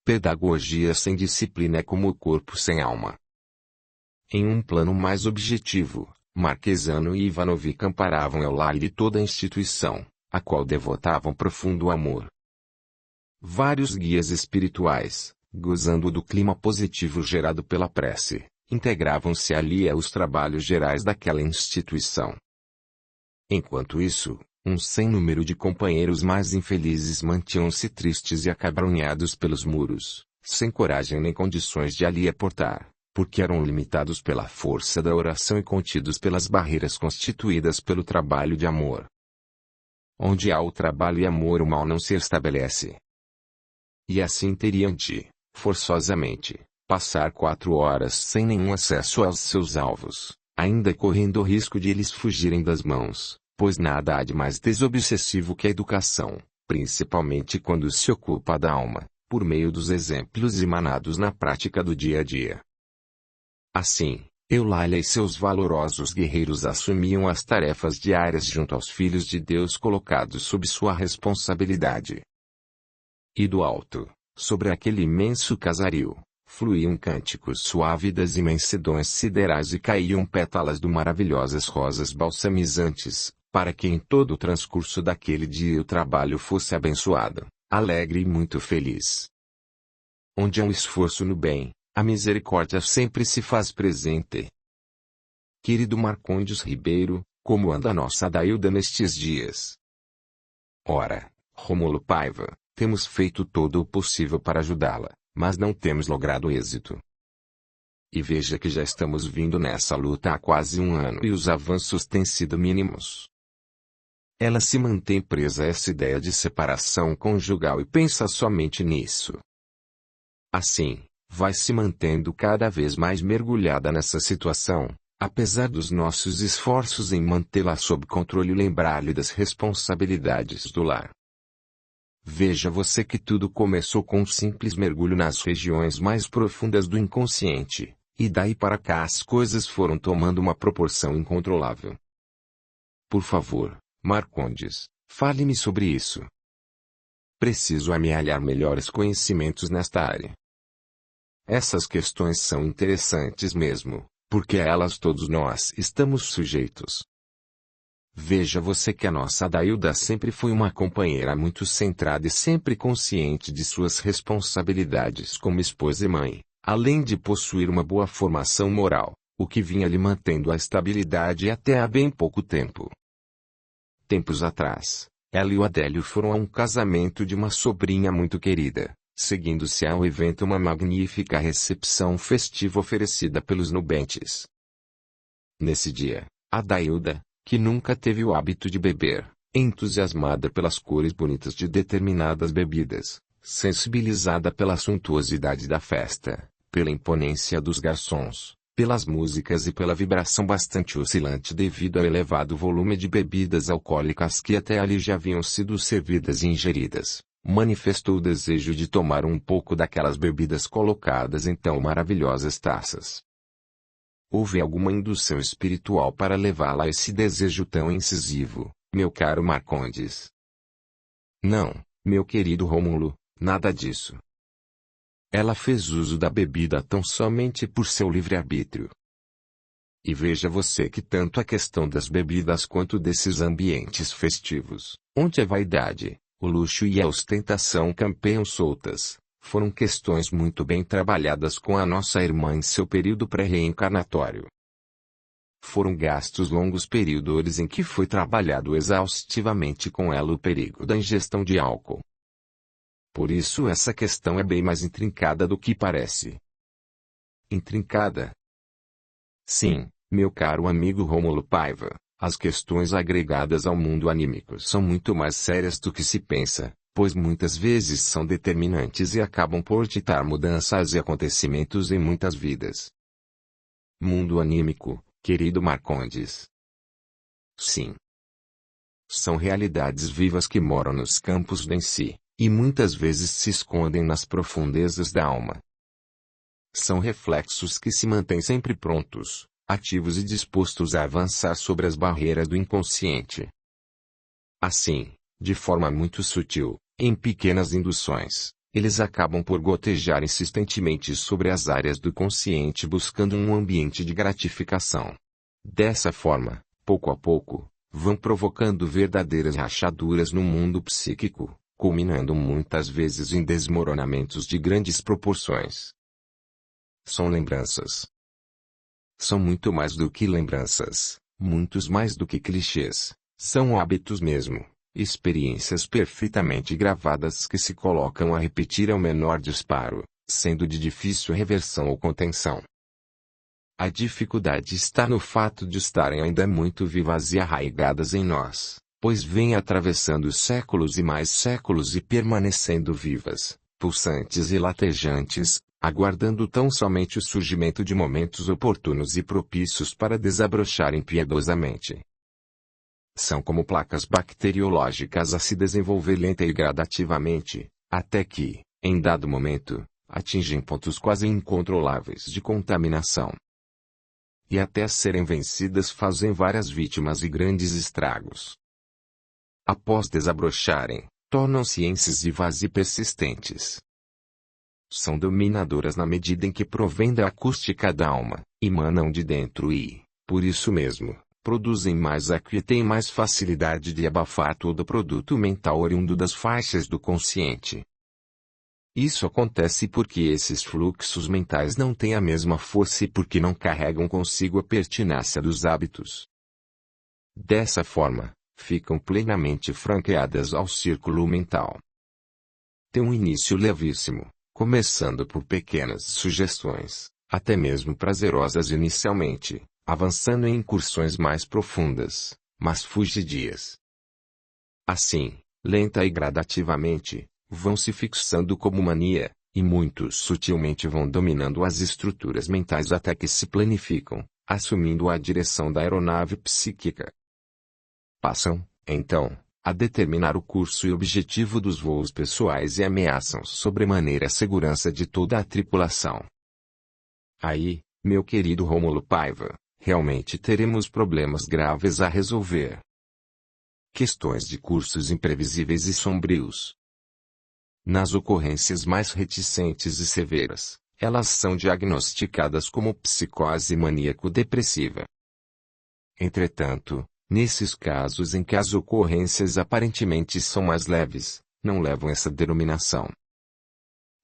Pedagogia sem disciplina é como o corpo sem alma. Em um plano mais objetivo, Marquesano e Ivanovic amparavam Eulália e toda a instituição, a qual devotavam profundo amor. Vários guias espirituais, gozando do clima positivo gerado pela prece, integravam-se ali aos trabalhos gerais daquela instituição. Enquanto isso, um sem número de companheiros mais infelizes mantinham-se tristes e acabrunhados pelos muros, sem coragem nem condições de ali aportar, porque eram limitados pela força da oração e contidos pelas barreiras constituídas pelo trabalho de amor. Onde há o trabalho e amor, o mal não se estabelece. E assim teriam de, forçosamente, passar 4 horas sem nenhum acesso aos seus alvos, ainda correndo o risco de eles fugirem das mãos, pois nada há de mais desobsessivo que a educação, principalmente quando se ocupa da alma, por meio dos exemplos emanados na prática do dia a dia. Assim, Eulália e seus valorosos guerreiros assumiam as tarefas diárias junto aos filhos de Deus colocados sob sua responsabilidade. E do alto, sobre aquele imenso casario, fluíam cânticos suaves das imensidões siderais e caíam pétalas de maravilhosas rosas balsamizantes, para que em todo o transcurso daquele dia o trabalho fosse abençoado, alegre e muito feliz. Onde há um esforço no bem, a misericórdia sempre se faz presente. Querido Marcondes Ribeiro, como anda a nossa Adailda nestes dias? Ora, Rômulo Paiva, temos feito todo o possível para ajudá-la, mas não temos logrado êxito. E veja que já estamos vindo nessa luta há quase 1 ano e os avanços têm sido mínimos. Ela se mantém presa a essa ideia de separação conjugal e pensa somente nisso. Assim, vai se mantendo cada vez mais mergulhada nessa situação, apesar dos nossos esforços em mantê-la sob controle e lembrar-lhe das responsabilidades do lar. Veja você que tudo começou com um simples mergulho nas regiões mais profundas do inconsciente, e daí para cá as coisas foram tomando uma proporção incontrolável. Por favor, Marcondes, fale-me sobre isso. Preciso amealhar melhores conhecimentos nesta área. Essas questões são interessantes mesmo, porque a elas todos nós estamos sujeitos. Veja você que a nossa Adailda sempre foi uma companheira muito centrada e sempre consciente de suas responsabilidades como esposa e mãe, além de possuir uma boa formação moral, o que vinha lhe mantendo a estabilidade até há bem pouco tempo. Tempos atrás, ela e o Adélio foram a um casamento de uma sobrinha muito querida, seguindo-se ao evento uma magnífica recepção festiva oferecida pelos nubentes. Nesse dia, Adailda, que nunca teve o hábito de beber, entusiasmada pelas cores bonitas de determinadas bebidas, sensibilizada pela suntuosidade da festa, pela imponência dos garçons, pelas músicas e pela vibração bastante oscilante devido ao elevado volume de bebidas alcoólicas que até ali já haviam sido servidas e ingeridas, manifestou o desejo de tomar um pouco daquelas bebidas colocadas em tão maravilhosas taças. Houve alguma indução espiritual para levá-la a esse desejo tão incisivo, meu caro Marcondes? Não, meu querido Rômulo, nada disso. Ela fez uso da bebida tão somente por seu livre-arbítrio. E veja você que tanto a questão das bebidas quanto desses ambientes festivos, onde a vaidade, o luxo e a ostentação campeiam soltas, foram questões muito bem trabalhadas com a nossa irmã em seu período pré-reencarnatório. Foram gastos longos períodos em que foi trabalhado exaustivamente com ela o perigo da ingestão de álcool. Por isso essa questão é bem mais intrincada do que parece. Intrincada? Sim, meu caro amigo Rômulo Paiva, as questões agregadas ao mundo anímico são muito mais sérias do que se pensa, pois muitas vezes são determinantes e acabam por ditar mudanças e acontecimentos em muitas vidas. Mundo anímico, querido Marcondes. Sim. São realidades vivas que moram nos campos em si, e muitas vezes se escondem nas profundezas da alma. São reflexos que se mantêm sempre prontos, ativos e dispostos a avançar sobre as barreiras do inconsciente. Assim, de forma muito sutil, em pequenas induções, Eles acabam por gotejar insistentemente sobre as áreas do consciente buscando um ambiente de gratificação. Dessa forma, pouco a pouco, vão provocando verdadeiras rachaduras no mundo psíquico, culminando muitas vezes em desmoronamentos de grandes proporções. São lembranças. São muito mais do que lembranças, muitos mais do que clichês, são hábitos mesmo, experiências perfeitamente gravadas que se colocam a repetir ao menor disparo, sendo de difícil reversão ou contenção. A dificuldade está no fato de estarem ainda muito vivas e arraigadas em nós, pois vêm atravessando séculos e mais séculos e permanecendo vivas, pulsantes e latejantes, aguardando tão somente o surgimento de momentos oportunos e propícios para desabrocharem piedosamente. São como placas bacteriológicas a se desenvolver lenta e gradativamente, até que, em dado momento, atingem pontos quase incontroláveis de contaminação. E até serem vencidas fazem várias vítimas e grandes estragos. Após desabrocharem, tornam-se incisivas e persistentes. São dominadoras na medida em que provêm da acústica da alma, emanam de dentro e, por isso mesmo, produzem mais eco e têm mais facilidade de abafar todo produto mental oriundo das faixas do consciente. Isso acontece porque esses fluxos mentais não têm a mesma força e porque não carregam consigo a pertinácia dos hábitos. Dessa forma, ficam plenamente franqueadas ao círculo mental. Tem um início levíssimo, começando por pequenas sugestões, até mesmo prazerosas inicialmente, avançando em incursões mais profundas, mas fugidias. Assim, lenta e gradativamente, vão se fixando como mania, e muitos sutilmente vão dominando as estruturas mentais até que se planificam, assumindo a direção da aeronave psíquica. Passam, então, a determinar o curso e objetivo dos voos pessoais e ameaçam sobremaneira a segurança de toda a tripulação. Aí, meu querido Rômulo Paiva, realmente teremos problemas graves a resolver. Questões de cursos imprevisíveis e sombrios. Nas ocorrências mais reticentes e severas, elas são diagnosticadas como psicose maníaco-depressiva. Entretanto, nesses casos em que as ocorrências aparentemente são mais leves, não levam essa denominação.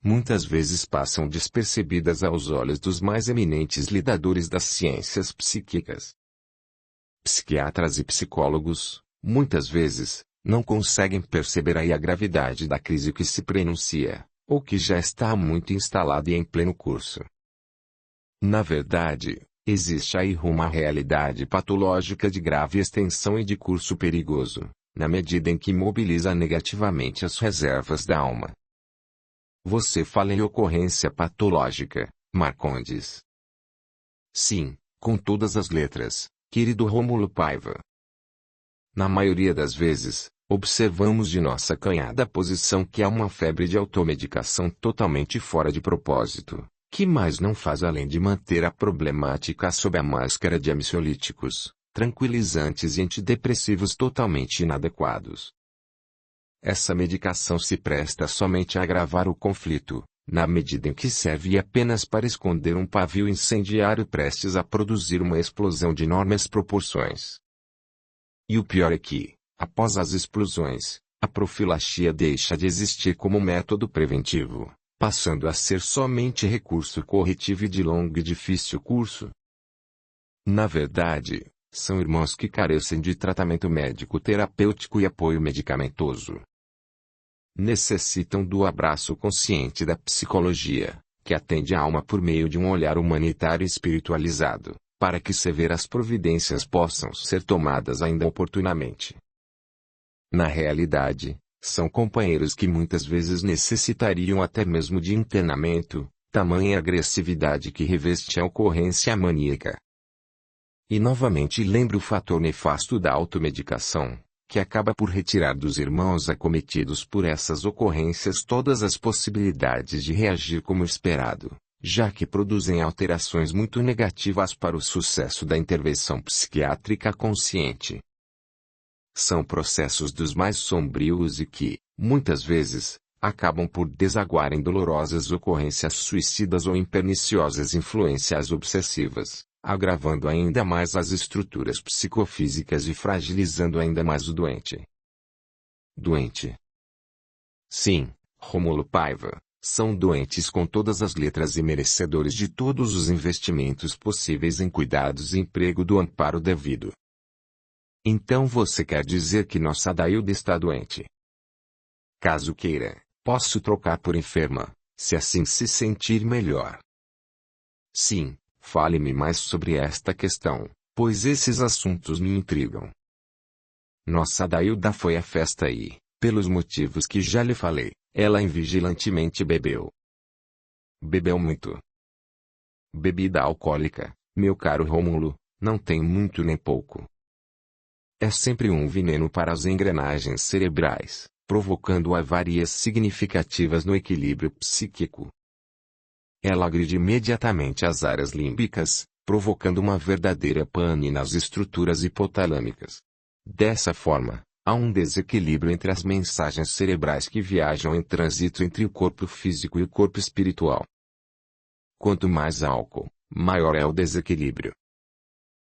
Muitas vezes passam despercebidas aos olhos dos mais eminentes lidadores das ciências psíquicas. Psiquiatras e psicólogos, muitas vezes, não conseguem perceber aí a gravidade da crise que se prenuncia, ou que já está muito instalada e em pleno curso. Na verdade, existe aí uma realidade patológica de grave extensão e de curso perigoso, na medida em que mobiliza negativamente as reservas da alma. Você fala em ocorrência patológica, Marcondes. Sim, com todas as letras, querido Rômulo Paiva. Na maioria das vezes, observamos de nossa acanhada posição que há uma febre de automedicação totalmente fora de propósito, que mais não faz além de manter a problemática sob a máscara de ansiolíticos, tranquilizantes e antidepressivos totalmente inadequados. Essa medicação se presta somente a agravar o conflito, na medida em que serve apenas para esconder um pavio incendiário prestes a produzir uma explosão de enormes proporções. E o pior é que, após as explosões, a profilaxia deixa de existir como método preventivo, passando a ser somente recurso corretivo e de longo e difícil curso. Na verdade, são irmãos que carecem de tratamento médico-terapêutico e apoio medicamentoso. Necessitam do abraço consciente da psicologia, que atende a alma por meio de um olhar humanitário e espiritualizado, para que severas providências possam ser tomadas ainda oportunamente. Na realidade, são companheiros que muitas vezes necessitariam até mesmo de internamento, tamanha agressividade que reveste a ocorrência maníaca. E novamente lembro o fator nefasto da automedicação, que acaba por retirar dos irmãos acometidos por essas ocorrências todas as possibilidades de reagir como esperado, já que produzem alterações muito negativas para o sucesso da intervenção psiquiátrica consciente. São processos dos mais sombrios e que, muitas vezes, acabam por desaguar em dolorosas ocorrências suicidas ou em perniciosas influências obsessivas, agravando ainda mais as estruturas psicofísicas e fragilizando ainda mais o doente. Doente. Sim, Rômulo Paiva, são doentes com todas as letras e merecedores de todos os investimentos possíveis em cuidados e emprego do amparo devido. Então você quer dizer que nossa Adailda está doente? Caso queira, posso trocar por enferma, se assim se sentir melhor. Sim, fale-me mais sobre esta questão, pois esses assuntos me intrigam. Nossa Adailda foi à festa e, pelos motivos que já lhe falei, ela invigilantemente bebeu. Bebeu muito. Bebida alcoólica, meu caro Rômulo, não tem muito nem pouco. É sempre um veneno para as engrenagens cerebrais, provocando avarias significativas no equilíbrio psíquico. Ela agride imediatamente as áreas límbicas, provocando uma verdadeira pane nas estruturas hipotalâmicas. Dessa forma, há um desequilíbrio entre as mensagens cerebrais que viajam em trânsito entre o corpo físico e o corpo espiritual. Quanto mais álcool, maior é o desequilíbrio.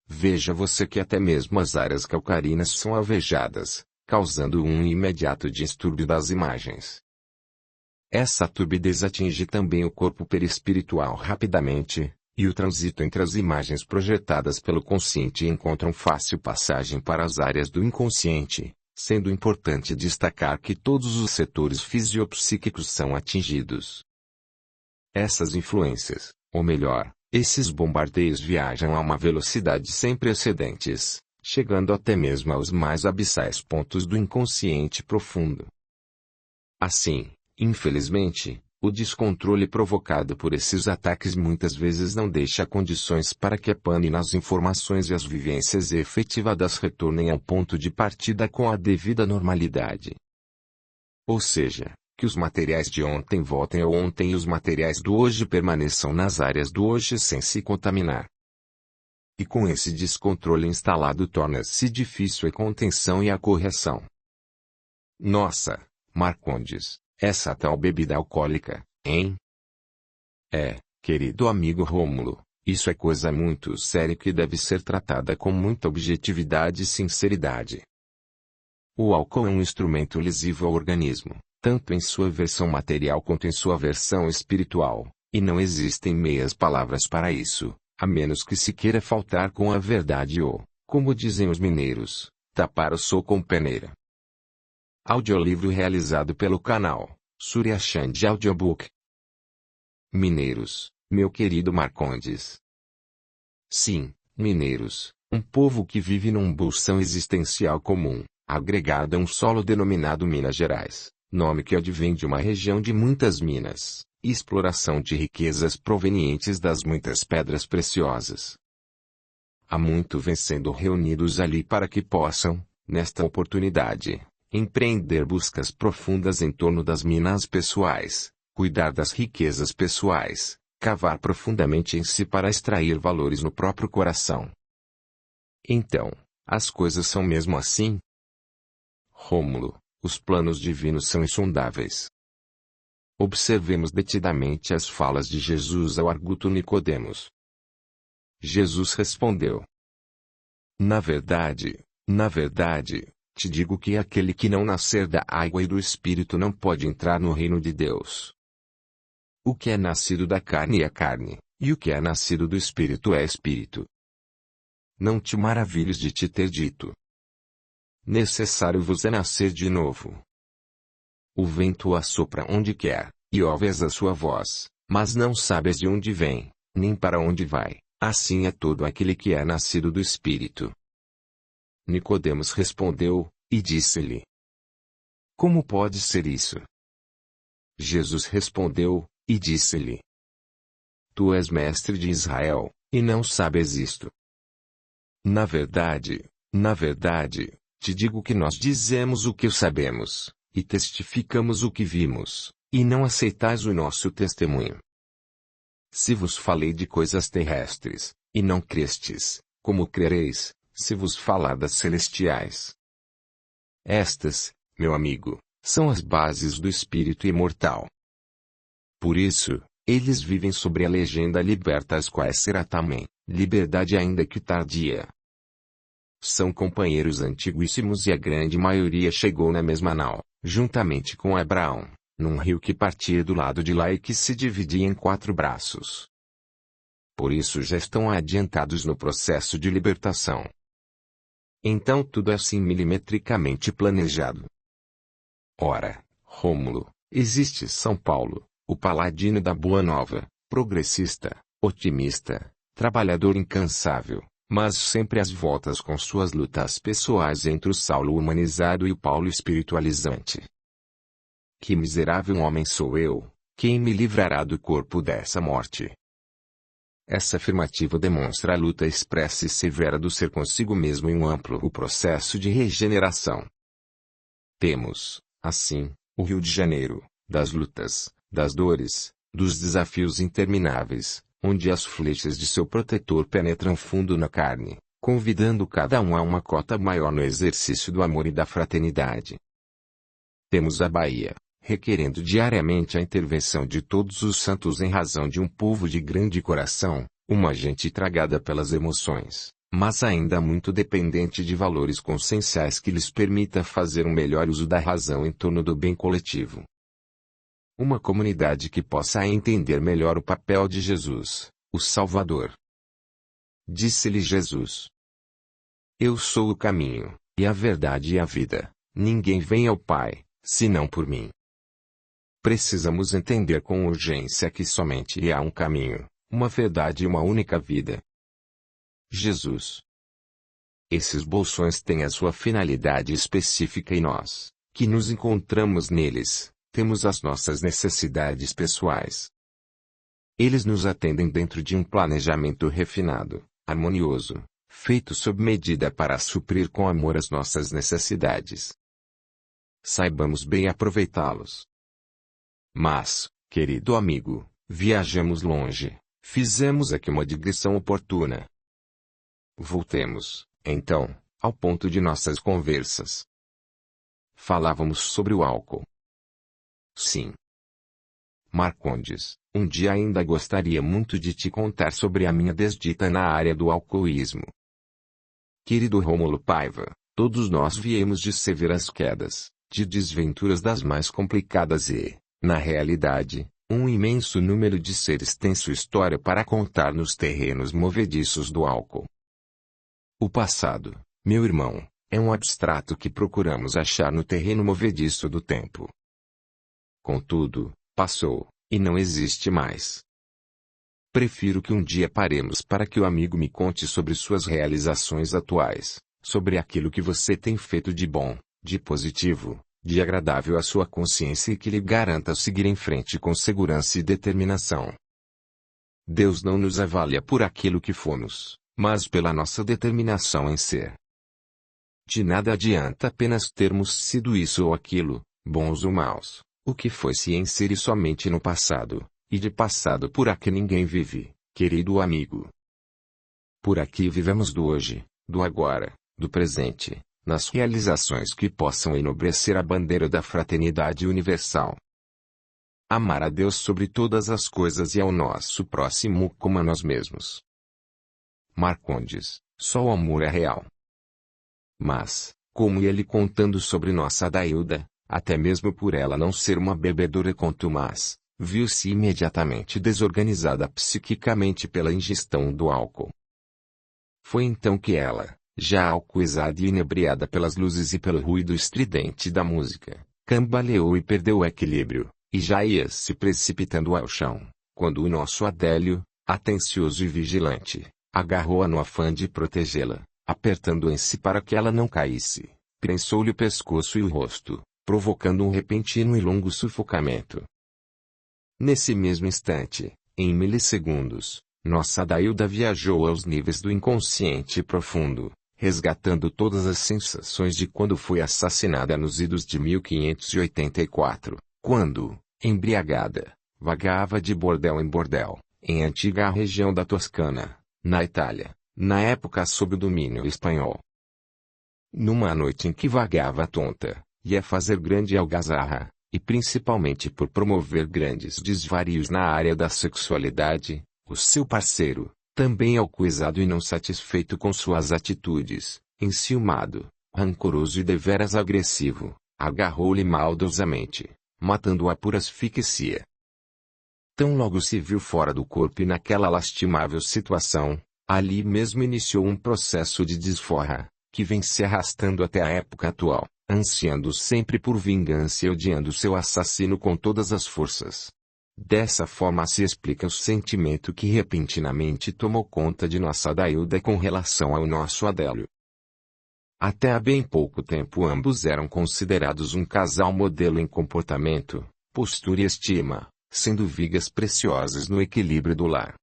Veja você que até mesmo as áreas calcarinas são alvejadas, causando um imediato distúrbio das imagens. Essa turbidez atinge também o corpo perispiritual rapidamente, e o trânsito entre as imagens projetadas pelo consciente encontra fácil passagem para as áreas do inconsciente, sendo importante destacar que todos os setores fisiopsíquicos são atingidos. Essas influências, ou melhor, esses bombardeios viajam a uma velocidade sem precedentes, chegando até mesmo aos mais abissais pontos do inconsciente profundo. Assim, infelizmente, o descontrole provocado por esses ataques muitas vezes não deixa condições para que a pane nas informações e as vivências efetivadas retornem ao ponto de partida com a devida normalidade. Ou seja, que os materiais de ontem voltem ao ontem e os materiais do hoje permaneçam nas áreas do hoje sem se contaminar. E com esse descontrole instalado torna-se difícil a contenção e a correção. Nossa, Marcondes, essa tal bebida alcoólica, hein? Querido amigo Rômulo, isso é coisa muito séria que deve ser tratada com muita objetividade e sinceridade. O álcool é um instrumento lesivo ao organismo, tanto em sua versão material quanto em sua versão espiritual, e não existem meias palavras para isso, a menos que se queira faltar com a verdade ou, como dizem os mineiros, tapar o sol com peneira. Audiolivro realizado pelo canal Surya Chand Audiobook. Mineiros, meu querido Marcondes. Sim, mineiros, um povo que vive num bolsão existencial comum, agregado a um solo denominado Minas Gerais, nome que advém de uma região de muitas minas, e exploração de riquezas provenientes das muitas pedras preciosas. Há muito vem sendo reunidos ali para que possam, nesta oportunidade, empreender buscas profundas em torno das minas pessoais, cuidar das riquezas pessoais, cavar profundamente em si para extrair valores no próprio coração. Então, as coisas são mesmo assim? Rômulo, os planos divinos são insondáveis. Observemos detidamente as falas de Jesus ao arguto Nicodemos. Jesus respondeu: na verdade, te digo que aquele que não nascer da água e do Espírito não pode entrar no reino de Deus. O que é nascido da carne é carne, e o que é nascido do Espírito é Espírito. Não te maravilhes de te ter dito: necessário vos é nascer de novo. O vento assopra onde quer, e ouves a sua voz, mas não sabes de onde vem, nem para onde vai. Assim é todo aquele que é nascido do Espírito. Nicodemos respondeu, e disse-lhe: como pode ser isso? Jesus respondeu, e disse-lhe: tu és mestre de Israel, e não sabes isto. Na verdade, te digo que nós dizemos o que sabemos, e testificamos o que vimos, e não aceitais o nosso testemunho. Se vos falei de coisas terrestres, e não crestes, como crereis, se vos falar das celestiais? Estas, meu amigo, são as bases do espírito imortal. Por isso, eles vivem sobre a legenda libertas quae será tamen, liberdade ainda que tardia. São companheiros antiguíssimos e a grande maioria chegou na mesma nau, juntamente com Abraão, num rio que partia do lado de lá e que se dividia em 4 braços. Por isso já estão adiantados no processo de libertação. Então tudo é assim milimetricamente planejado. Ora, Rômulo, existe São Paulo, o paladino da Boa Nova, progressista, otimista, trabalhador incansável, mas sempre às voltas com suas lutas pessoais entre o Saulo humanizado e o Paulo espiritualizante. Que miserável homem sou eu, quem me livrará do corpo dessa morte? Essa afirmativa demonstra a luta expressa e severa do ser consigo mesmo em um amplo processo de regeneração. Temos, assim, o Rio de Janeiro, das lutas, das dores, dos desafios intermináveis, onde as flechas de seu protetor penetram fundo na carne, convidando cada um a uma cota maior no exercício do amor e da fraternidade. Temos a Bahia, requerendo diariamente a intervenção de todos os santos em razão de um povo de grande coração, uma gente tragada pelas emoções, mas ainda muito dependente de valores conscienciais que lhes permita fazer um melhor uso da razão em torno do bem coletivo. Uma comunidade que possa entender melhor o papel de Jesus, o Salvador. Disse-lhe Jesus: Eu sou o caminho, e a verdade e a vida. Ninguém vem ao Pai, senão por mim. Precisamos entender com urgência que somente há um caminho, uma verdade e uma única vida. Jesus. Esses bolsões têm a sua finalidade específica e nós, que nos encontramos neles, temos as nossas necessidades pessoais. Eles nos atendem dentro de um planejamento refinado, harmonioso, feito sob medida para suprir com amor as nossas necessidades. Saibamos bem aproveitá-los. Mas, querido amigo, viajamos longe, fizemos aqui uma digressão oportuna. Voltemos, então, ao ponto de nossas conversas. Falávamos sobre o álcool. Sim. Marcondes, um dia ainda gostaria muito de te contar sobre a minha desdita na área do alcoolismo. Querido Rômulo Paiva, todos nós viemos de severas quedas, de desventuras das mais complicadas e, na realidade, um imenso número de seres tem sua história para contar nos terrenos movediços do álcool. O passado, meu irmão, é um abstrato que procuramos achar no terreno movediço do tempo. Contudo, passou, e não existe mais. Prefiro que um dia paremos para que o amigo me conte sobre suas realizações atuais, sobre aquilo que você tem feito de bom, de positivo, de agradável à sua consciência e que lhe garanta seguir em frente com segurança e determinação. Deus não nos avalia por aquilo que fomos, mas pela nossa determinação em ser. De nada adianta apenas termos sido isso ou aquilo, bons ou maus. O que foi-se em ser e somente no passado, e de passado por aqui ninguém vive, querido amigo. Por aqui vivemos do hoje, do agora, do presente, nas realizações que possam enobrecer a bandeira da fraternidade universal. Amar a Deus sobre todas as coisas e ao nosso próximo como a nós mesmos. Marcondes, só o amor é real. Mas, como ele contando sobre nossa Adailda, até mesmo por ela não ser uma bebedora contumaz, viu-se imediatamente desorganizada psiquicamente pela ingestão do álcool. Foi então que ela, já alcoolizada e inebriada pelas luzes e pelo ruído estridente da música, cambaleou e perdeu o equilíbrio, e já ia se precipitando ao chão, quando o nosso Adélio, atencioso e vigilante, agarrou-a no afã de protegê-la, apertando em si para que ela não caísse, prensou-lhe o pescoço e o rosto, provocando um repentino e longo sufocamento. Nesse mesmo instante, em milissegundos, nossa Adailda viajou aos níveis do inconsciente profundo, resgatando todas as sensações de quando foi assassinada nos idos de 1584, quando, embriagada, vagava de bordel em bordel, em antiga região da Toscana, na Itália, na época sob o domínio espanhol. Numa noite em que vagava tonta, e é fazer grande algazarra, e principalmente por promover grandes desvarios na área da sexualidade, o seu parceiro, também alcoolizado e não satisfeito com suas atitudes, enciumado, rancoroso e deveras agressivo, agarrou-lhe maldosamente, matando-a por asfixia. Tão logo se viu fora do corpo e naquela lastimável situação, ali mesmo iniciou um processo de desforra, que vem se arrastando até a época atual, ansiando sempre por vingança e odiando seu assassino com todas as forças. Dessa forma se explica o sentimento que repentinamente tomou conta de nossa Adailda com relação ao nosso Adélio. Até há bem pouco tempo ambos eram considerados um casal modelo em comportamento, postura e estima, sendo vigas preciosas no equilíbrio do lar.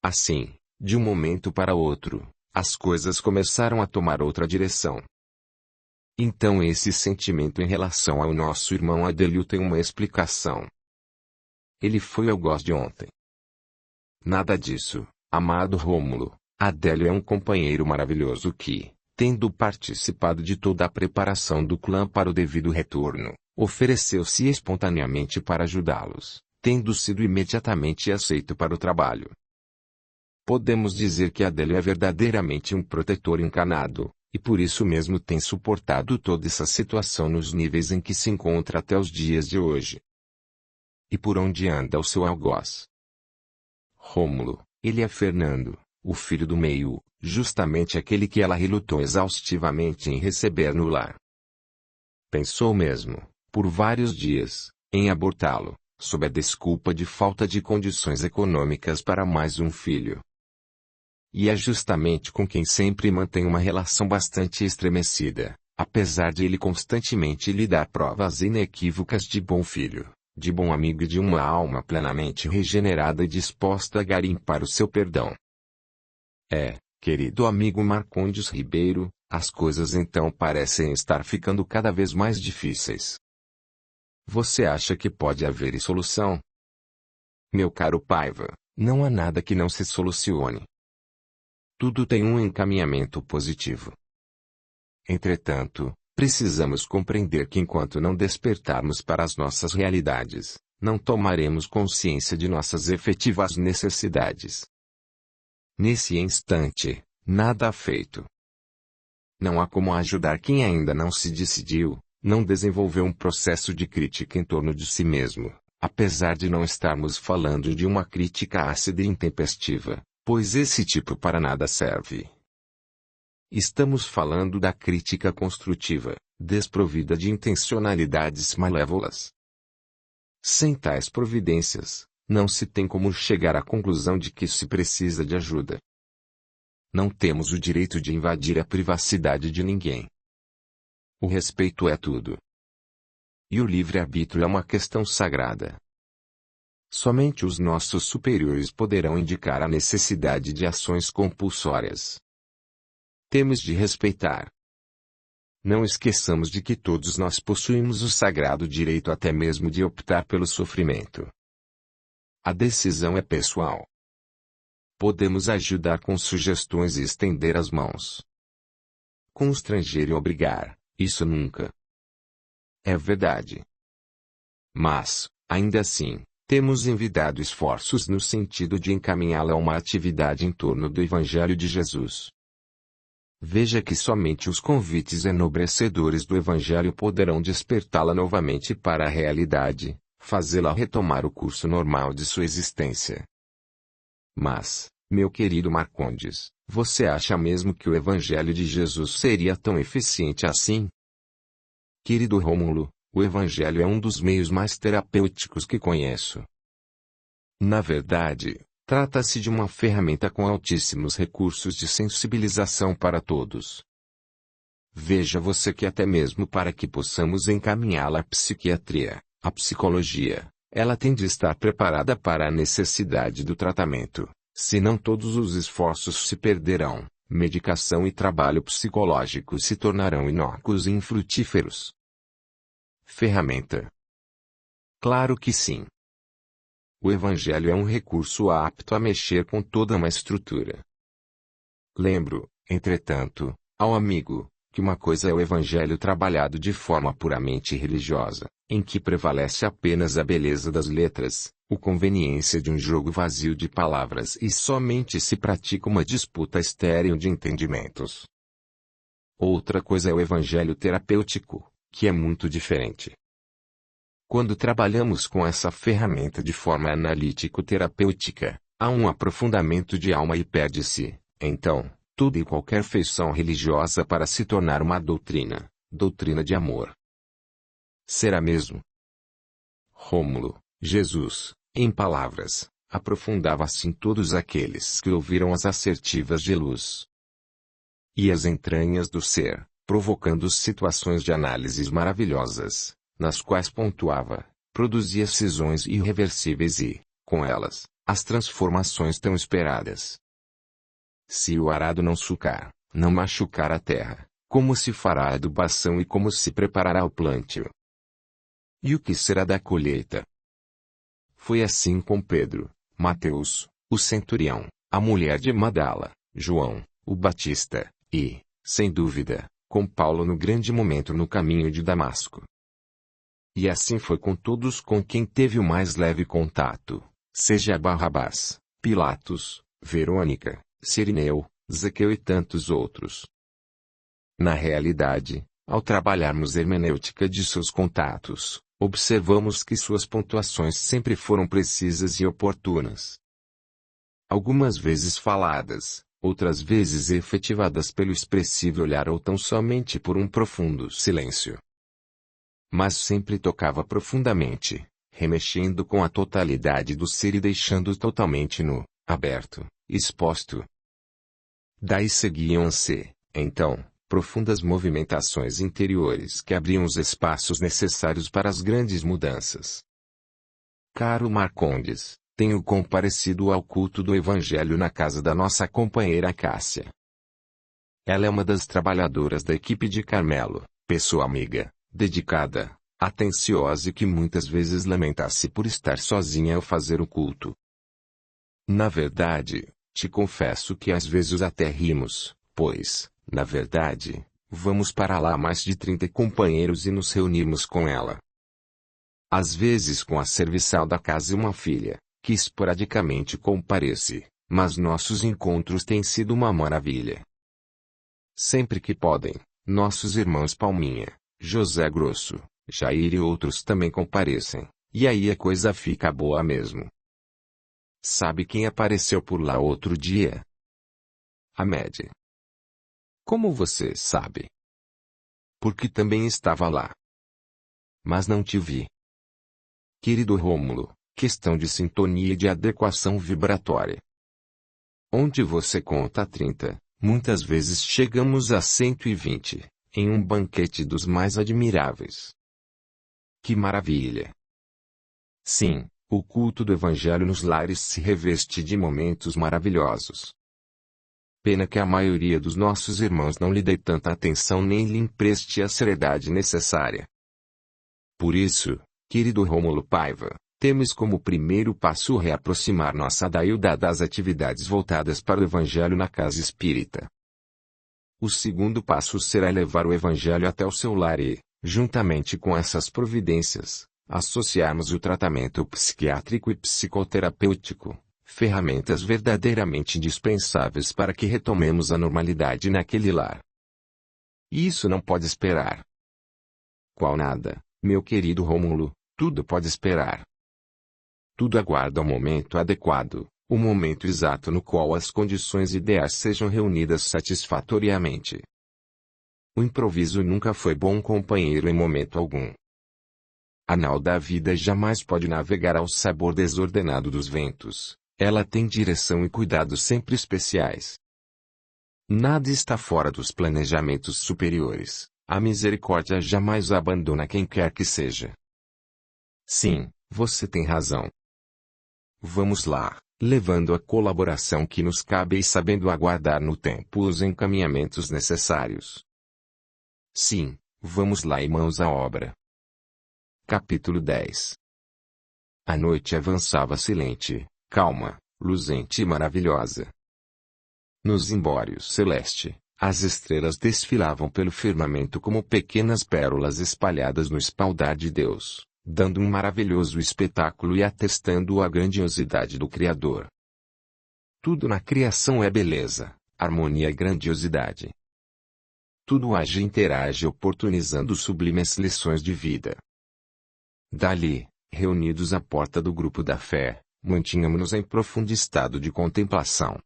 Assim, de um momento para outro, as coisas começaram a tomar outra direção. Então esse sentimento em relação ao nosso irmão Adélio tem uma explicação. Ele foi algoz de ontem. Nada disso, amado Rômulo. Adélio é um companheiro maravilhoso que, tendo participado de toda a preparação do clã para o devido retorno, ofereceu-se espontaneamente para ajudá-los, tendo sido imediatamente aceito para o trabalho. Podemos dizer que Adélio é verdadeiramente um protetor encarnado, e por isso mesmo tem suportado toda essa situação nos níveis em que se encontra até os dias de hoje. E por onde anda o seu algoz? Rômulo, ele é Fernando, o filho do meio, justamente aquele que ela relutou exaustivamente em receber no lar. Pensou mesmo, por vários dias, em abortá-lo, sob a desculpa de falta de condições econômicas para mais um filho. E é justamente com quem sempre mantém uma relação bastante estremecida, apesar de ele constantemente lhe dar provas inequívocas de bom filho, de bom amigo e de uma alma plenamente regenerada e disposta a garimpar o seu perdão. Querido amigo Marcondes Ribeiro, as coisas então parecem estar ficando cada vez mais difíceis. Você acha que pode haver solução? Meu caro Paiva, não há nada que não se solucione. Tudo tem um encaminhamento positivo. Entretanto, precisamos compreender que enquanto não despertarmos para as nossas realidades, não tomaremos consciência de nossas efetivas necessidades. Nesse instante, nada feito. Não há como ajudar quem ainda não se decidiu, não desenvolveu um processo de crítica em torno de si mesmo, apesar de não estarmos falando de uma crítica ácida e intempestiva, pois esse tipo para nada serve. Estamos falando da crítica construtiva, desprovida de intencionalidades malévolas. Sem tais providências, não se tem como chegar à conclusão de que se precisa de ajuda. Não temos o direito de invadir a privacidade de ninguém. O respeito é tudo. E o livre-arbítrio é uma questão sagrada. Somente os nossos superiores poderão indicar a necessidade de ações compulsórias. Temos de respeitar. Não esqueçamos de que todos nós possuímos o sagrado direito até mesmo de optar pelo sofrimento. A decisão é pessoal. Podemos ajudar com sugestões e estender as mãos. Constranger e obrigar, isso nunca. É verdade. Mas, ainda assim, temos envidado esforços no sentido de encaminhá-la a uma atividade em torno do Evangelho de Jesus. Veja que somente os convites enobrecedores do Evangelho poderão despertá-la novamente para a realidade, fazê-la retomar o curso normal de sua existência. Mas, meu querido Marcondes, você acha mesmo que o Evangelho de Jesus seria tão eficiente assim? Querido Rômulo, o Evangelho é um dos meios mais terapêuticos que conheço. Na verdade, trata-se de uma ferramenta com altíssimos recursos de sensibilização para todos. Veja você que até mesmo para que possamos encaminhá-la à psiquiatria, à psicologia, ela tem de estar preparada para a necessidade do tratamento, senão todos os esforços se perderão, medicação e trabalho psicológico se tornarão inócuos e infrutíferos. Ferramenta? Claro que sim. O Evangelho é um recurso apto a mexer com toda uma estrutura. Lembro, entretanto, ao amigo, que uma coisa é o evangelho trabalhado de forma puramente religiosa, em que prevalece apenas a beleza das letras, a conveniência de um jogo vazio de palavras e somente se pratica uma disputa estéril de entendimentos. Outra coisa é o evangelho terapêutico, que é muito diferente. Quando trabalhamos com essa ferramenta de forma analítico-terapêutica, há um aprofundamento de alma e perde-se, então, toda e qualquer feição religiosa para se tornar uma doutrina de amor. Será mesmo? Rômulo, Jesus, em palavras, aprofundava assim todos aqueles que ouviram as assertivas de luz e as entranhas do ser, provocando situações de análises maravilhosas, nas quais pontuava, produzia cisões irreversíveis e, com elas, as transformações tão esperadas. Se o arado não sucar, não machucar a terra, como se fará a adubação e como se preparará o plantio? E o que será da colheita? Foi assim com Pedro, Mateus, o centurião, a mulher de Magdala, João, o Batista, e, sem dúvida, com Paulo no grande momento no caminho de Damasco. E assim foi com todos com quem teve o mais leve contato, seja Barrabás, Pilatos, Verônica, Cirineu, Zaqueu e tantos outros. Na realidade, ao trabalharmos a hermenêutica de seus contatos, observamos que suas pontuações sempre foram precisas e oportunas. Algumas vezes faladas, outras vezes efetivadas pelo expressivo olhar ou tão somente por um profundo silêncio. Mas sempre tocava profundamente, remexendo com a totalidade do ser e deixando-o totalmente nu, aberto, exposto. Daí seguiam-se, então, profundas movimentações interiores que abriam os espaços necessários para as grandes mudanças. Caro Marcondes, tenho comparecido ao culto do Evangelho na casa da nossa companheira Cássia. Ela é uma das trabalhadoras da equipe de Carmelo, pessoa amiga, dedicada, atenciosa e que muitas vezes lamenta-se por estar sozinha ao fazer o culto. Na verdade, te confesso que às vezes até rimos, pois, na verdade, vamos para lá mais de 30 companheiros e nos reunimos com ela. Às vezes com a serviçal da casa e uma filha, que esporadicamente comparece, mas nossos encontros têm sido uma maravilha. Sempre que podem, nossos irmãos Palminha, José Grosso, Jair e outros também comparecem, e aí a coisa fica boa mesmo. Sabe quem apareceu por lá outro dia? Hamed. Como você sabe? Porque também estava lá. Mas não te vi. Querido Rômulo, questão de sintonia e de adequação vibratória. Onde você conta 30, muitas vezes chegamos a 120, em um banquete dos mais admiráveis. Que maravilha! Sim, o culto do Evangelho nos lares se reveste de momentos maravilhosos. Pena que a maioria dos nossos irmãos não lhe dê tanta atenção nem lhe empreste a seriedade necessária. Por isso, querido Rômulo Paiva, temos como primeiro passo reaproximar nossa adailda das atividades voltadas para o Evangelho na casa espírita. O segundo passo será levar o Evangelho até o seu lar e, juntamente com essas providências, associarmos o tratamento psiquiátrico e psicoterapêutico, ferramentas verdadeiramente indispensáveis para que retomemos a normalidade naquele lar. E isso não pode esperar. Qual nada, meu querido Rômulo, tudo pode esperar. Tudo aguarda o momento adequado, o momento exato no qual as condições ideais sejam reunidas satisfatoriamente. O improviso nunca foi bom companheiro em momento algum. A nau da vida jamais pode navegar ao sabor desordenado dos ventos, ela tem direção e cuidados sempre especiais. Nada está fora dos planejamentos superiores, a misericórdia jamais abandona quem quer que seja. Sim, você tem razão. Vamos lá, levando a colaboração que nos cabe e sabendo aguardar no tempo os encaminhamentos necessários. Sim, vamos lá e mãos à obra. Capítulo 10. A noite avançava silente, calma, luzente e maravilhosa. No zimbório celeste, As estrelas desfilavam pelo firmamento como pequenas pérolas espalhadas no espaldar de Deus, dando um maravilhoso espetáculo e atestando a grandiosidade do Criador. Tudo na criação é beleza, harmonia e grandiosidade. Tudo age e interage oportunizando sublimes lições de vida. Dali, reunidos à porta do grupo da fé, mantínhamos-nos em profundo estado de contemplação.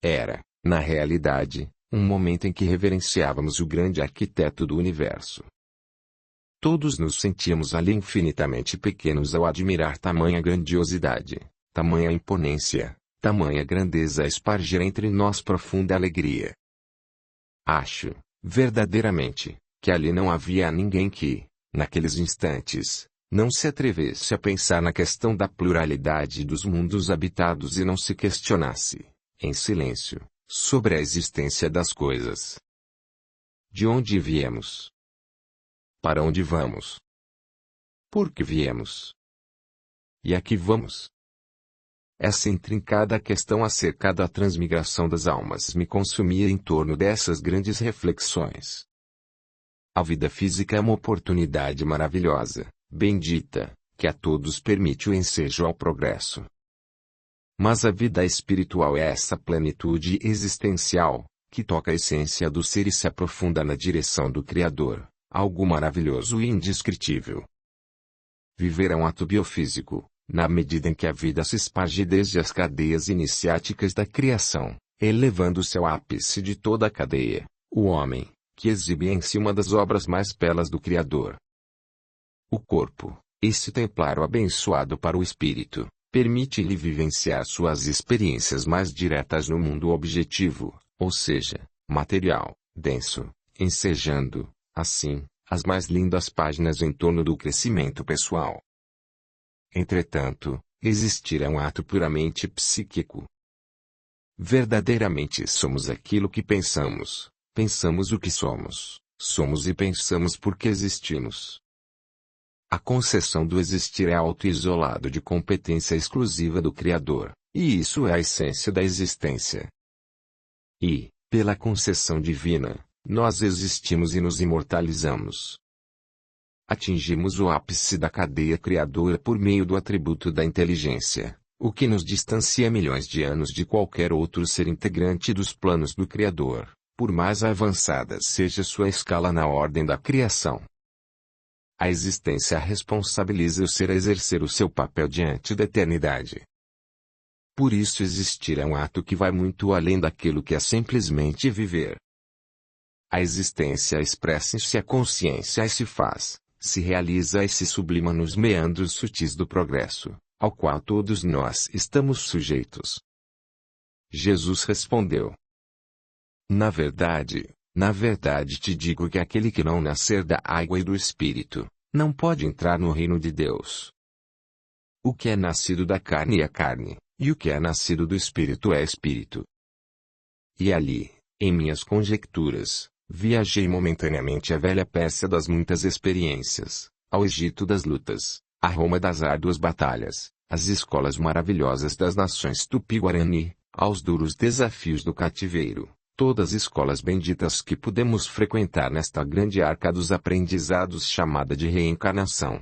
Era, na realidade, um momento em que reverenciávamos o grande arquiteto do universo. Todos nos sentíamos ali infinitamente pequenos ao admirar tamanha grandiosidade, tamanha imponência, tamanha grandeza a espargir entre nós profunda alegria. Acho, verdadeiramente, que ali não havia ninguém que, naqueles instantes, não se atrevesse a pensar na questão da pluralidade dos mundos habitados e não se questionasse, em silêncio, sobre a existência das coisas. De onde viemos? Para onde vamos? Por que viemos? E a que vamos? Essa intrincada questão acerca da transmigração das almas me consumia em torno dessas grandes reflexões. A vida física é uma oportunidade maravilhosa, bendita, que a todos permite o ensejo ao progresso. Mas a vida espiritual é essa plenitude existencial, que toca a essência do ser e se aprofunda na direção do Criador, algo maravilhoso e indescritível. Viver é um ato biofísico, na medida em que a vida se esparge desde as cadeias iniciáticas da criação, elevando-se ao ápice de toda a cadeia, o homem, que exibe em si uma das obras mais belas do Criador. O corpo, esse templário abençoado para o espírito, permite-lhe vivenciar suas experiências mais diretas no mundo objetivo, ou seja, material, denso, ensejando, assim, as mais lindas páginas em torno do crescimento pessoal. Entretanto, existir é um ato puramente psíquico. Verdadeiramente somos aquilo que pensamos, pensamos o que somos, somos e pensamos porque existimos. A concessão do existir é auto-isolado de competência exclusiva do Criador, e isso é a essência da existência. E, pela concessão divina, nós existimos e nos imortalizamos. Atingimos o ápice da cadeia criadora por meio do atributo da inteligência, o que nos distancia milhões de anos de qualquer outro ser integrante dos planos do Criador, por mais avançada seja sua escala na ordem da criação. A existência responsabiliza o ser a exercer o seu papel diante da eternidade. Por isso existir é um ato que vai muito além daquilo que é simplesmente viver. A existência expressa-se a consciência e se faz, se realiza e se sublima nos meandros sutis do progresso, ao qual todos nós estamos sujeitos. Jesus respondeu: na verdade te digo que aquele que não nascer da água e do Espírito, não pode entrar no reino de Deus. O que é nascido da carne é carne, e o que é nascido do Espírito é Espírito. E ali, em minhas conjecturas, viajei momentaneamente à velha Pérsia das muitas experiências, ao Egito das lutas, a Roma das árduas batalhas, às escolas maravilhosas das nações Tupi-Guarani, aos duros desafios do cativeiro, todas escolas benditas que pudemos frequentar nesta grande arca dos aprendizados chamada de reencarnação.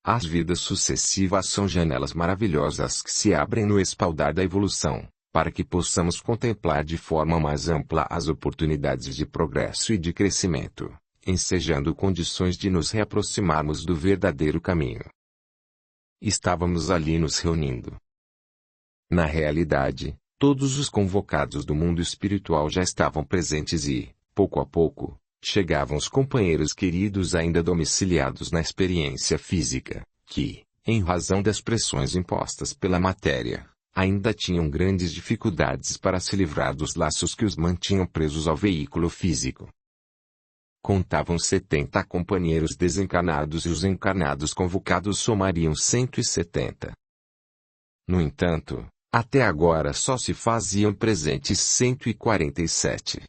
As vidas sucessivas são janelas maravilhosas que se abrem no espaldar da evolução, para que possamos contemplar de forma mais ampla as oportunidades de progresso e de crescimento, ensejando condições de nos reaproximarmos do verdadeiro caminho. Estávamos ali nos reunindo. Na realidade, todos os convocados do mundo espiritual já estavam presentes e, pouco a pouco, chegavam os companheiros queridos ainda domiciliados na experiência física, que, em razão das pressões impostas pela matéria, ainda tinham grandes dificuldades para se livrar dos laços que os mantinham presos ao veículo físico. Contavam 70 companheiros desencarnados e os encarnados convocados somariam 170. No entanto, até agora só se faziam presentes 147.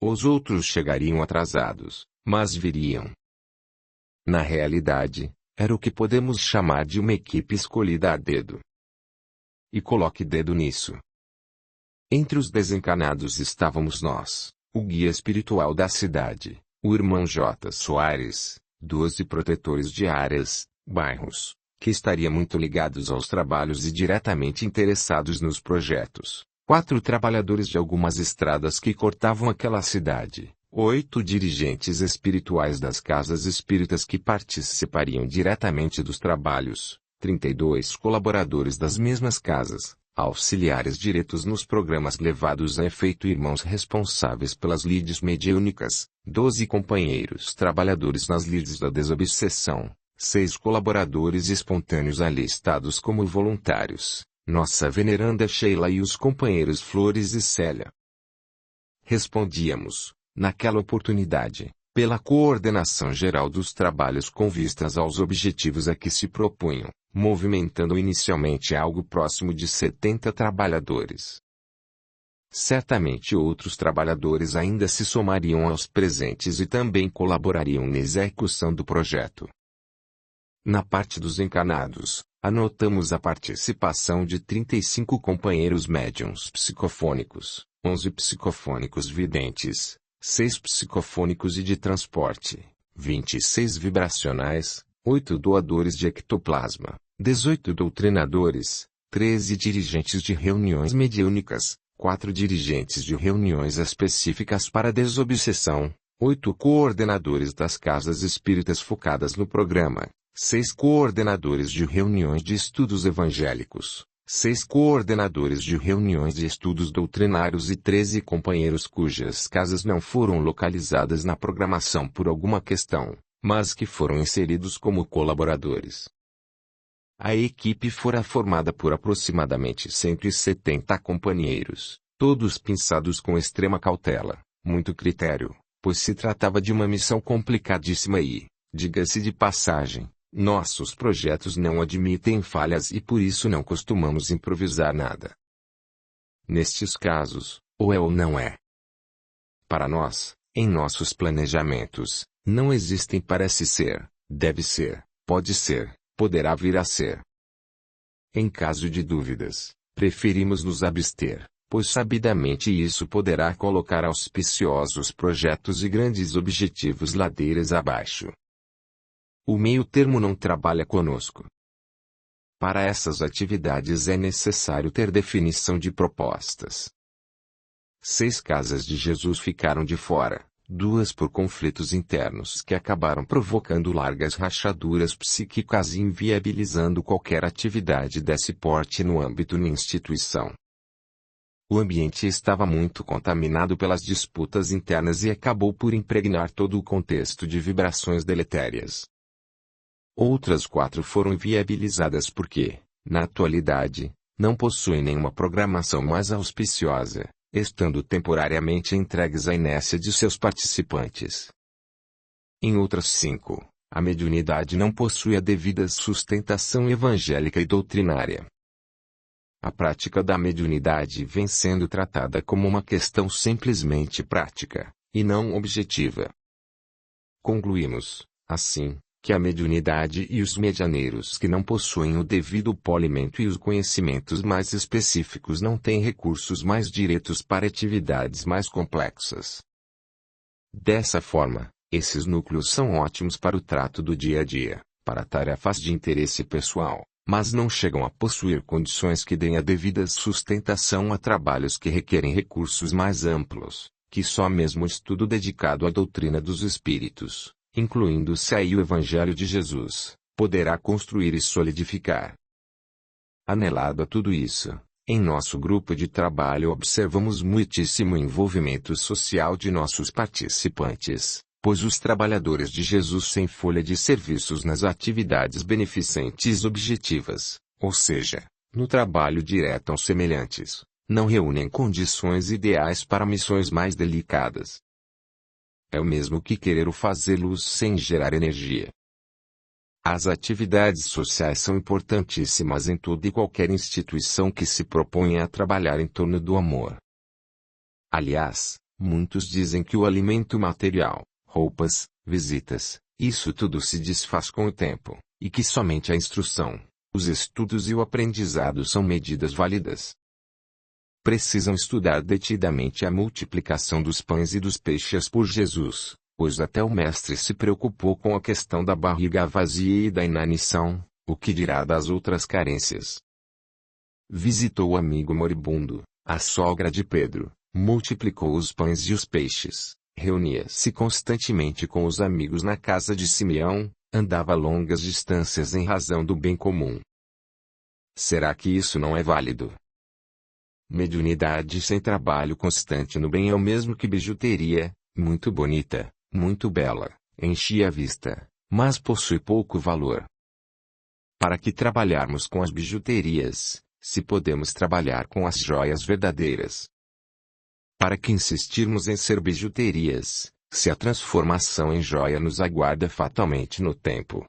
Os outros chegariam atrasados, mas viriam. Na realidade, era o que podemos chamar de uma equipe escolhida a dedo. E coloque dedo nisso. Entre os desencanados estávamos nós, o guia espiritual da cidade, o irmão J. Soares, 12 protetores de áreas, bairros, que estaria muito ligados aos trabalhos e diretamente interessados nos projetos. 4 trabalhadores de algumas estradas que cortavam aquela cidade. 8 dirigentes espirituais das casas espíritas que participariam diretamente dos trabalhos. 32 colaboradores das mesmas casas, auxiliares diretos nos programas levados a efeito, irmãos responsáveis pelas lides mediúnicas. 12 companheiros trabalhadores nas lides da desobsessão. 6 colaboradores espontâneos alistados como voluntários, nossa veneranda Sheila e os companheiros Flores e Célia. Respondíamos, naquela oportunidade, pela coordenação geral dos trabalhos com vistas aos objetivos a que se propunham, movimentando inicialmente algo próximo de 70 trabalhadores. Certamente outros trabalhadores ainda se somariam aos presentes e também colaborariam na execução do projeto. Na parte dos encanados, anotamos a participação de 35 companheiros médiuns psicofônicos, 11 psicofônicos videntes, 6 psicofônicos e de transporte, 26 vibracionais, 8 doadores de ectoplasma, 18 doutrinadores, 13 dirigentes de reuniões mediúnicas, 4 dirigentes de reuniões específicas para desobsessão, 8 coordenadores das casas espíritas focadas no programa, 6 coordenadores de reuniões de estudos evangélicos, 6 coordenadores de reuniões de estudos doutrinários e 13 companheiros cujas casas não foram localizadas na programação por alguma questão, mas que foram inseridos como colaboradores. A equipe fora formada por aproximadamente 170 companheiros, todos pensados com extrema cautela, muito critério, pois se tratava de uma missão complicadíssima e, diga-se de passagem, nossos projetos não admitem falhas e por isso não costumamos improvisar nada. Nestes casos, ou é ou não é. Para nós, em nossos planejamentos, não existem parece ser, deve ser, pode ser, poderá vir a ser. Em caso de dúvidas, preferimos nos abster, pois sabidamente isso poderá colocar auspiciosos projetos e grandes objetivos ladeiras abaixo. O meio-termo não trabalha conosco. Para essas atividades é necessário ter definição de propostas. 6 casas de Jesus ficaram de fora, 2 por conflitos internos que acabaram provocando largas rachaduras psíquicas e inviabilizando qualquer atividade desse porte no âmbito da instituição. O ambiente estava muito contaminado pelas disputas internas e acabou por impregnar todo o contexto de vibrações deletérias. Outras 4 foram inviabilizadas porque, na atualidade, não possuem nenhuma programação mais auspiciosa, estando temporariamente entregues à inércia de seus participantes. Em outras 5, a mediunidade não possui a devida sustentação evangélica e doutrinária. A prática da mediunidade vem sendo tratada como uma questão simplesmente prática, e não objetiva. Concluímos, assim, que a mediunidade e os medianeiros que não possuem o devido polimento e os conhecimentos mais específicos não têm recursos mais diretos para atividades mais complexas. Dessa forma, esses núcleos são ótimos para o trato do dia a dia, para tarefas de interesse pessoal, mas não chegam a possuir condições que deem a devida sustentação a trabalhos que requerem recursos mais amplos, que só mesmo o estudo dedicado à doutrina dos espíritos, incluindo-se aí o Evangelho de Jesus, poderá construir e solidificar. Anelado a tudo isso, em nosso grupo de trabalho observamos muitíssimo envolvimento social de nossos participantes, pois os trabalhadores de Jesus sem folha de serviços nas atividades beneficentes objetivas, ou seja, no trabalho direto aos semelhantes, não reúnem condições ideais para missões mais delicadas. É o mesmo que querer fazer luz sem gerar energia. As atividades sociais são importantíssimas em toda e qualquer instituição que se proponha a trabalhar em torno do amor. Aliás, muitos dizem que o alimento material, roupas, visitas, isso tudo se desfaz com o tempo, e que somente a instrução, os estudos e o aprendizado são medidas válidas. precisam estudar detidamente a multiplicação dos pães e dos peixes por Jesus, pois até o Mestre se preocupou com a questão da barriga vazia e da inanição, o que dirá das outras carências. Visitou o amigo moribundo, a sogra de Pedro, multiplicou os pães e os peixes, reunia-se constantemente com os amigos na casa de Simeão, andava longas distâncias em razão do bem comum. Será que isso não é válido? Mediunidade sem trabalho constante no bem é o mesmo que bijuteria, muito bonita, muito bela, enche a vista, mas possui pouco valor. Para que trabalharmos com as bijuterias, se podemos trabalhar com as joias verdadeiras? Para que insistirmos em ser bijuterias, se a transformação em joia nos aguarda fatalmente no tempo?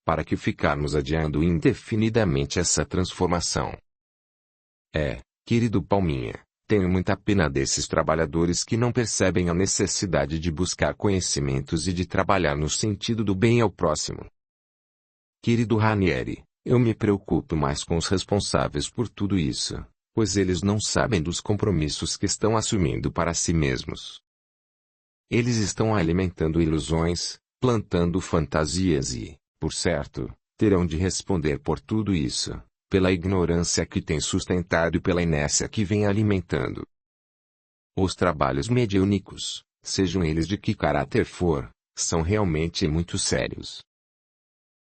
Para que ficarmos adiando indefinidamente essa transformação? Querido Palminha, tenho muita pena desses trabalhadores que não percebem a necessidade de buscar conhecimentos e de trabalhar no sentido do bem ao próximo. Querido Ranieri, eu me preocupo mais com os responsáveis por tudo isso, pois eles não sabem dos compromissos que estão assumindo para si mesmos. Eles estão alimentando ilusões, plantando fantasias e, por certo, terão de responder por tudo isso, pela ignorância que tem sustentado e pela inércia que vem alimentando. Os trabalhos mediúnicos, sejam eles de que caráter for, são realmente muito sérios.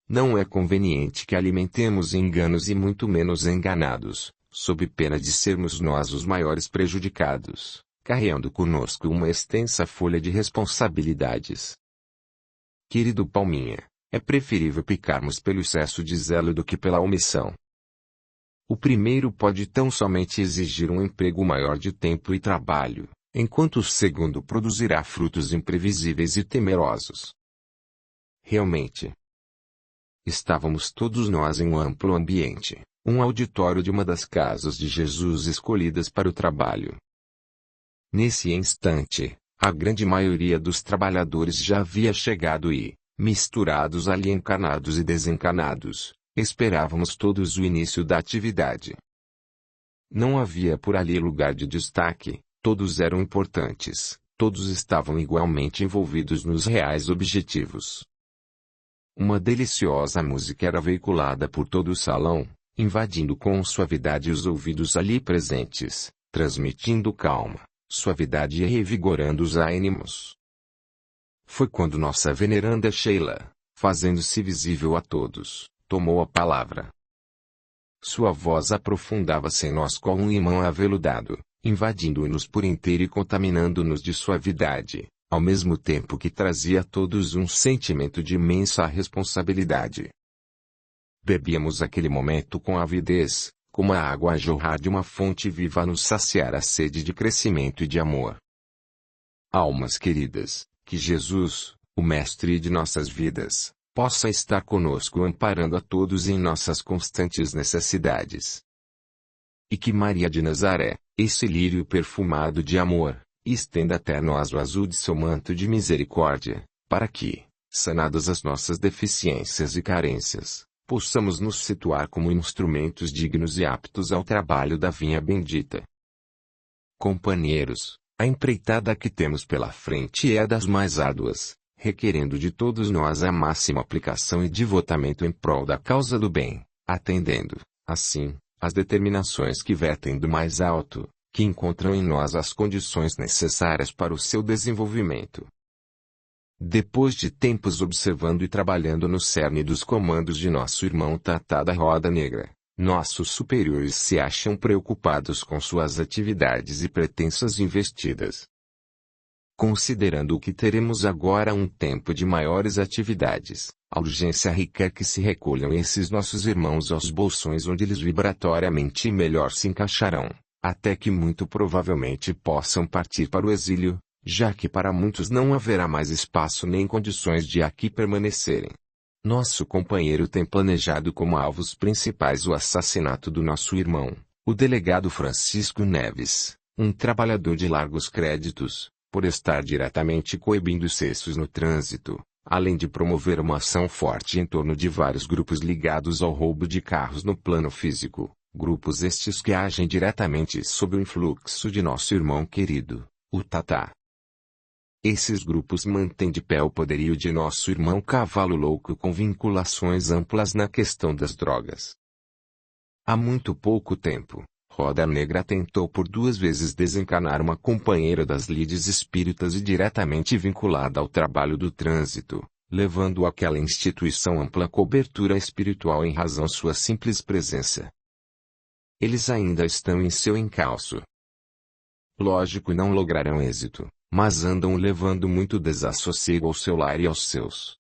Não é conveniente que alimentemos enganos e muito menos enganados, sob pena de sermos nós os maiores prejudicados, carregando conosco uma extensa folha de responsabilidades. Querido Palminha, é preferível picarmos pelo excesso de zelo do que pela omissão. O primeiro pode tão somente exigir um emprego maior de tempo e trabalho, enquanto o segundo produzirá frutos imprevisíveis e temerosos. Realmente, estávamos todos nós em um amplo ambiente, um auditório de uma das casas de Jesus escolhidas para o trabalho. Nesse instante, a grande maioria dos trabalhadores já havia chegado e, misturados ali encarnados e desencanados, esperávamos todos o início da atividade. Não havia por ali lugar de destaque, todos eram importantes, todos estavam igualmente envolvidos nos reais objetivos. Uma deliciosa música era veiculada por todo o salão, invadindo com suavidade os ouvidos ali presentes, transmitindo calma, suavidade e revigorando os ânimos. Foi quando nossa veneranda Sheila, fazendo-se visível a todos, tomou a palavra. Sua voz aprofundava-se em nós como um imã aveludado, invadindo-nos por inteiro e contaminando-nos de suavidade, ao mesmo tempo que trazia a todos um sentimento de imensa responsabilidade. Bebíamos aquele momento com avidez, como a água a jorrar de uma fonte viva a nos saciar a sede de crescimento e de amor. Almas queridas, que Jesus, o Mestre de nossas vidas, possa estar conosco amparando a todos em nossas constantes necessidades. E que Maria de Nazaré, esse lírio perfumado de amor, estenda até nós o azul de seu manto de misericórdia, para que, sanadas as nossas deficiências e carências, possamos nos situar como instrumentos dignos e aptos ao trabalho da vinha bendita. Companheiros, a empreitada que temos pela frente é das mais árduas, requerendo de todos nós a máxima aplicação e devotamento em prol da causa do bem, atendendo, assim, às determinações que vertem do mais alto, que encontram em nós as condições necessárias para o seu desenvolvimento. Depois de tempos observando e trabalhando no cerne dos comandos de nosso irmão Tatá da Roda Negra, nossos superiores se acham preocupados com suas atividades e pretensas investidas. Considerando que teremos agora um tempo de maiores atividades, a urgência requer que se recolham esses nossos irmãos aos bolsões onde eles vibratoriamente melhor se encaixarão, até que muito provavelmente possam partir para o exílio, já que para muitos não haverá mais espaço nem condições de aqui permanecerem. Nosso companheiro tem planejado como alvos principais o assassinato do nosso irmão, o delegado Francisco Neves, um trabalhador de largos créditos, por estar diretamente coibindo excessos no trânsito, além de promover uma ação forte em torno de vários grupos ligados ao roubo de carros no plano físico, Grupos estes que agem diretamente sob o influxo de nosso irmão querido, o Tatá. Esses grupos mantêm de pé o poderio de nosso irmão cavalo louco com vinculações amplas na questão das drogas. Há muito pouco tempo, Roda Negra tentou por 2 vezes desencanar uma companheira das lides espíritas e diretamente vinculada ao trabalho do trânsito, levando àquela instituição ampla cobertura espiritual em razão sua simples presença. Eles ainda estão em seu encalço. Lógico, não lograrão êxito, mas andam levando muito desassossego ao seu lar e aos seus.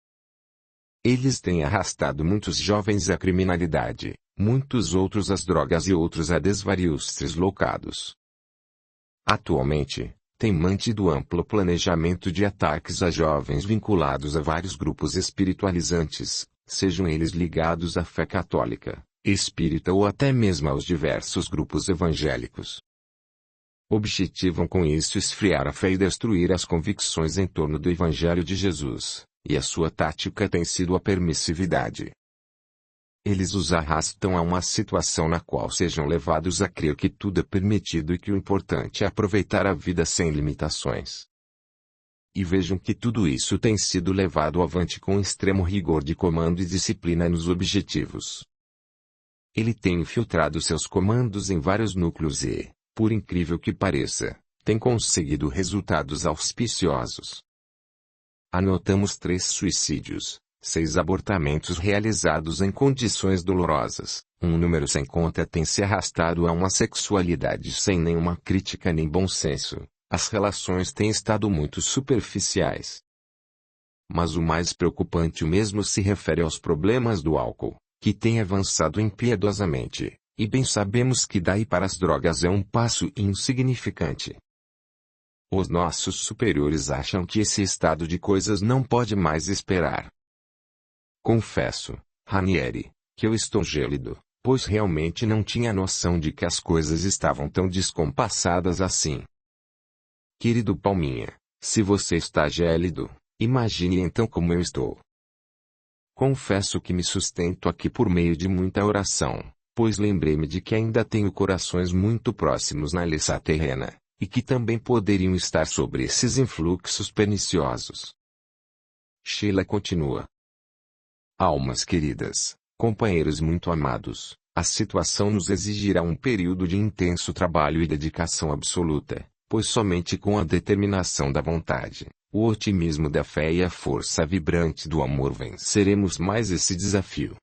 Eles têm arrastado muitos jovens à criminalidade, muitos outros às drogas e outros a desvarios deslocados. Atualmente, tem mantido amplo planejamento de ataques a jovens vinculados a vários grupos espiritualizantes, sejam eles ligados à fé católica, espírita ou até mesmo aos diversos grupos evangélicos. Objetivam com isso esfriar a fé e destruir as convicções em torno do Evangelho de Jesus, e a sua tática tem sido a permissividade. Eles os arrastam a uma situação na qual sejam levados a crer que tudo é permitido e que o importante é aproveitar a vida sem limitações. E vejam que tudo isso tem sido levado avante com extremo rigor de comando e disciplina nos objetivos. Ele tem infiltrado seus comandos em vários núcleos e, por incrível que pareça, tem conseguido resultados auspiciosos. Anotamos 3 suicídios, 6 abortamentos realizados em condições dolorosas, um número sem conta tem se arrastado a uma sexualidade sem nenhuma crítica nem bom senso, as relações têm estado muito superficiais. Mas o mais preocupante mesmo se refere aos problemas do álcool, que tem avançado impiedosamente, e bem sabemos que daí para as drogas é um passo insignificante. Os nossos superiores acham que esse estado de coisas não pode mais esperar. Confesso, Ranieri, que eu estou gélido, pois realmente não tinha noção de que as coisas estavam tão descompassadas assim. Querido Palminha, se você está gélido, imagine então como eu estou. Confesso que me sustento aqui por meio de muita oração, pois lembrei-me de que ainda tenho corações muito próximos na liça terrena, e que também poderiam estar sobre esses influxos perniciosos. Sheila continua. Almas queridas, companheiros muito amados, a situação nos exigirá um período de intenso trabalho e dedicação absoluta, pois somente com a determinação da vontade, o otimismo da fé e a força vibrante do amor venceremos mais esse desafio.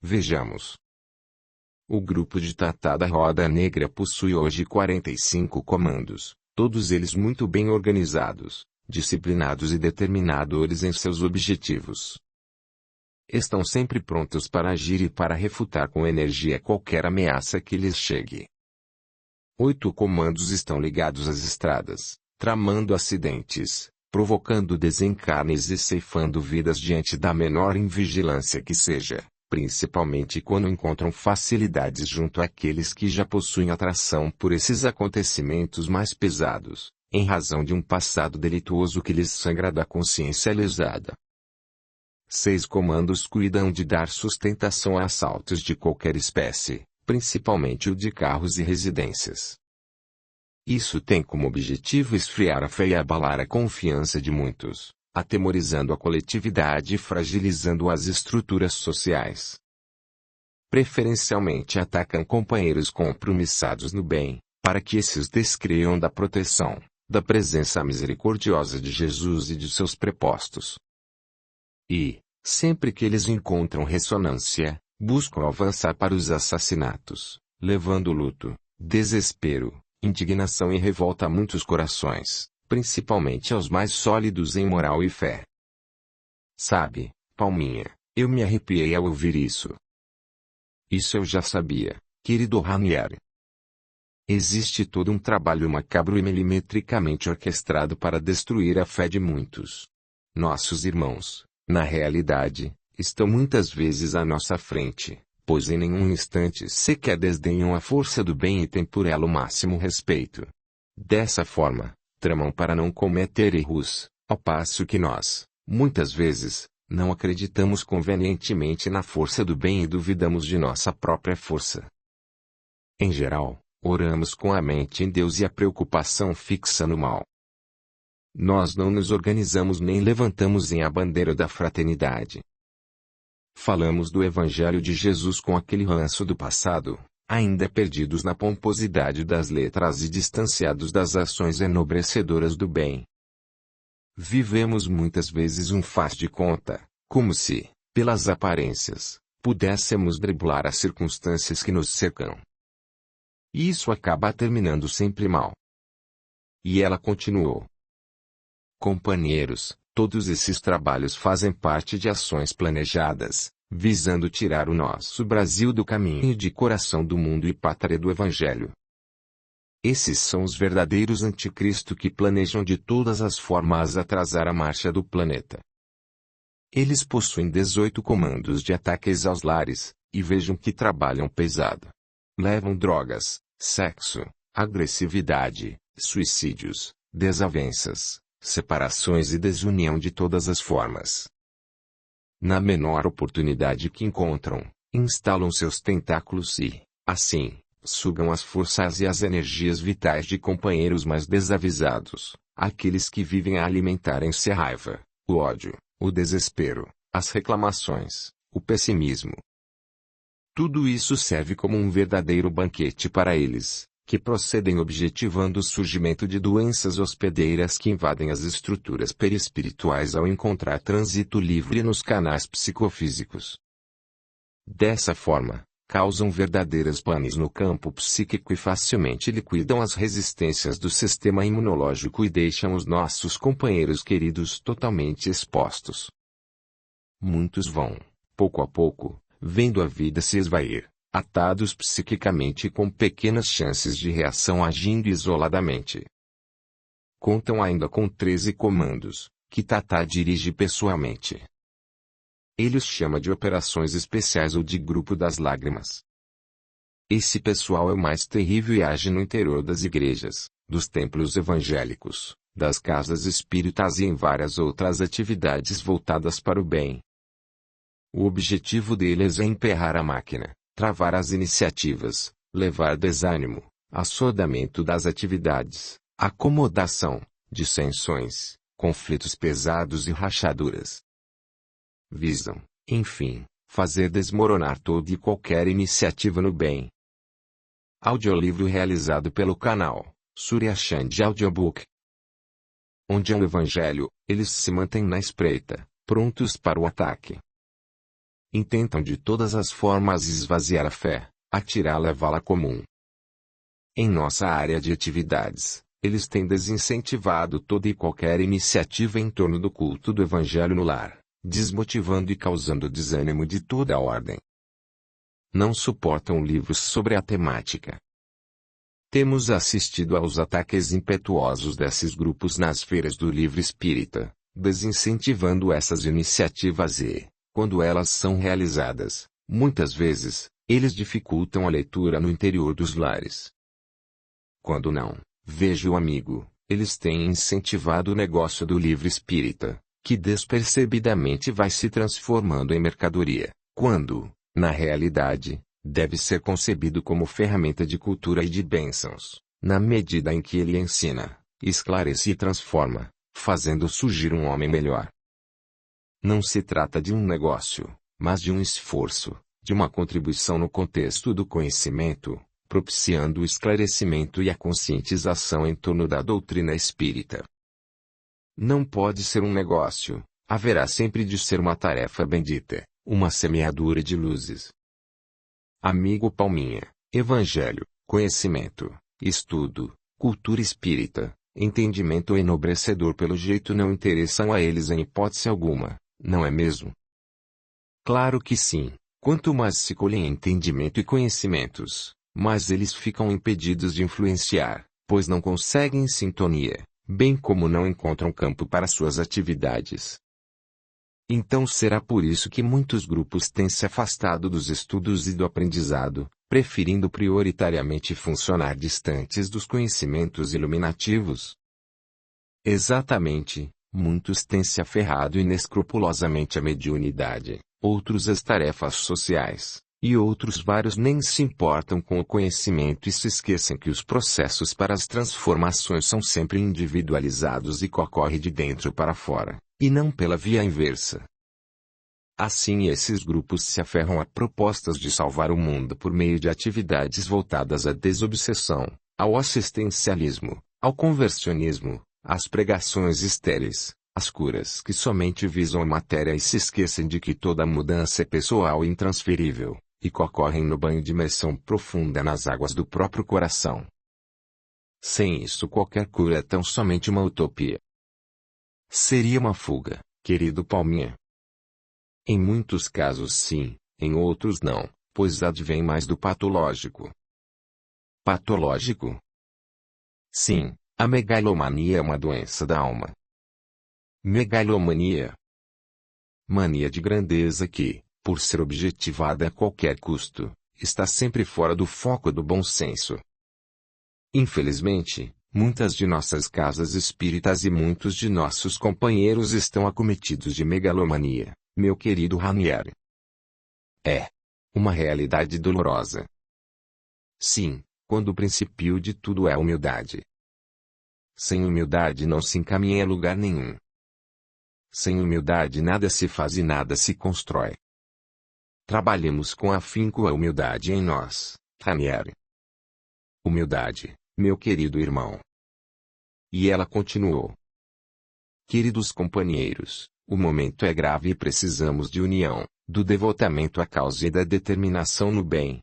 Vejamos. O grupo de Tatá da Roda Negra possui hoje 45 comandos, todos eles muito bem organizados, disciplinados e determinadores em seus objetivos. Estão sempre prontos para agir e para refutar com energia qualquer ameaça que lhes chegue. 8 comandos estão ligados às estradas, tramando acidentes, provocando desencarnes e ceifando vidas diante da menor invigilância que seja, principalmente quando encontram facilidades junto àqueles que já possuem atração por esses acontecimentos mais pesados, em razão de um passado delituoso que lhes sangra da consciência lesada. 6 comandos cuidam de dar sustentação a assaltos de qualquer espécie, principalmente o de carros e residências. Isso tem como objetivo esfriar a fé e abalar a confiança de muitos, atemorizando a coletividade e fragilizando as estruturas sociais. Preferencialmente atacam companheiros compromissados no bem, para que esses descreiam da proteção, da presença misericordiosa de Jesus e de seus prepostos. E, sempre que eles encontram ressonância, buscam avançar para os assassinatos, levando luto, desespero, indignação e revolta a muitos corações, principalmente aos mais sólidos em moral e fé. Sabe, Palminha, eu me arrepiei ao ouvir isso. Isso eu já sabia, querido Ranieri. Existe todo um trabalho macabro e milimetricamente orquestrado para destruir a fé de muitos. Nossos irmãos, na realidade, estão muitas vezes à nossa frente, pois em nenhum instante sequer desdenham a força do bem e têm por ela o máximo respeito. Dessa forma, tramam para não cometer erros, ao passo que nós, muitas vezes, não acreditamos convenientemente na força do bem e duvidamos de nossa própria força. Em geral, oramos com a mente em Deus e a preocupação fixa no mal. Nós não nos organizamos nem levantamos em a bandeira da fraternidade. Falamos do Evangelho de Jesus com aquele ranço do passado, ainda perdidos na pomposidade das letras e distanciados das ações enobrecedoras do bem. Vivemos muitas vezes um faz de conta, como se, pelas aparências, pudéssemos driblar as circunstâncias que nos cercam. E isso acaba terminando sempre mal. E ela continuou. Companheiros, todos esses trabalhos fazem parte de ações planejadas, visando tirar o nosso Brasil do caminho de coração do mundo e pátria do Evangelho. Esses são os verdadeiros anticristo que planejam de todas as formas atrasar a marcha do planeta. Eles possuem 18 comandos de ataques aos lares, e vejam que trabalham pesado. Levam drogas, sexo, agressividade, suicídios, desavenças, separações e desunião de todas as formas. Na menor oportunidade que encontram, instalam seus tentáculos e, assim, sugam as forças e as energias vitais de companheiros mais desavisados, aqueles que vivem a alimentarem-se a raiva, o ódio, o desespero, as reclamações, o pessimismo. Tudo isso serve como um verdadeiro banquete para eles, que procedem objetivando o surgimento de doenças hospedeiras que invadem as estruturas perispirituais ao encontrar trânsito livre nos canais psicofísicos. Dessa forma, causam verdadeiras panes no campo psíquico e facilmente liquidam as resistências do sistema imunológico e deixam os nossos companheiros queridos totalmente expostos. Muitos vão, pouco a pouco, vendo a vida se esvair, atados psiquicamente com pequenas chances de reação agindo isoladamente. Contam ainda com 13 comandos, que Tatá dirige pessoalmente. Ele os chama de operações especiais ou de grupo das lágrimas. Esse pessoal é o mais terrível e age no interior das igrejas, dos templos evangélicos, das casas espíritas e em várias outras atividades voltadas para o bem. O objetivo deles é emperrar a máquina, travar as iniciativas, levar desânimo, assodamento das atividades, acomodação, dissensões, conflitos pesados e rachaduras. Visam, enfim, fazer desmoronar toda e qualquer iniciativa no bem. Audiolivro realizado pelo canal Surya Chand Audiobook. Onde é o Evangelho, eles se mantêm na espreita, prontos para o ataque. Intentam de todas as formas esvaziar a fé, atirá-la e levá-la comum. Em nossa área de atividades, eles têm desincentivado toda e qualquer iniciativa em torno do culto do Evangelho no lar, desmotivando e causando desânimo de toda a ordem. Não suportam livros sobre a temática. Temos assistido aos ataques impetuosos desses grupos nas feiras do livro espírita, desincentivando essas iniciativas e, quando elas são realizadas, muitas vezes, eles dificultam a leitura no interior dos lares. Quando não, veja o amigo, eles têm incentivado o negócio do livro espírita, que despercebidamente vai se transformando em mercadoria, quando, na realidade, deve ser concebido como ferramenta de cultura e de bênçãos, na medida em que ele ensina, esclarece e transforma, fazendo surgir um homem melhor. Não se trata de um negócio, mas de um esforço, de uma contribuição no contexto do conhecimento, propiciando o esclarecimento e a conscientização em torno da doutrina espírita. Não pode ser um negócio, haverá sempre de ser uma tarefa bendita, uma semeadura de luzes. Amigo Palminha, Evangelho, conhecimento, estudo, cultura espírita, entendimento enobrecedor pelo jeito não interessam a eles em hipótese alguma. Não é mesmo? Claro que sim. Quanto mais se colhem entendimento e conhecimentos, mais eles ficam impedidos de influenciar, pois não conseguem sintonia, bem como não encontram campo para suas atividades. Então será por isso que muitos grupos têm se afastado dos estudos e do aprendizado, preferindo prioritariamente funcionar distantes dos conhecimentos iluminativos. Exatamente. Muitos têm se aferrado inescrupulosamente à mediunidade, outros às tarefas sociais, E outros vários nem se importam com o conhecimento e se esquecem que os processos para as transformações são sempre individualizados e ocorrem de dentro para fora, e não pela via inversa. Assim esses grupos se aferram a propostas de salvar o mundo por meio de atividades voltadas à desobsessão, ao assistencialismo, ao conversionismo, às pregações estéreis, às curas que somente visam a matéria e se esquecem de que toda mudança é pessoal e intransferível, e ocorrem no banho de imersão profunda nas águas do próprio coração. Sem isso qualquer cura é tão somente uma utopia. Seria uma fuga, querido Palminha. Em muitos casos sim, em outros não, pois advém mais do patológico. Patológico? Sim, a megalomania é uma doença da alma. Megalomania. Mania de grandeza que, por ser objetivada a qualquer custo, está sempre fora do foco do bom senso. Infelizmente, muitas de nossas casas espíritas e muitos de nossos companheiros estão acometidos de megalomania, meu querido Ranieri. É uma realidade dolorosa. Sim, quando o princípio de tudo é a humildade. Sem humildade não se encaminha a lugar nenhum. Sem humildade nada se faz e nada se constrói. Trabalhemos com afinco a humildade em nós, Ranieri. Humildade, meu querido irmão. E ela continuou. Queridos companheiros, o momento é grave e precisamos de união, do devotamento à causa e da determinação no bem.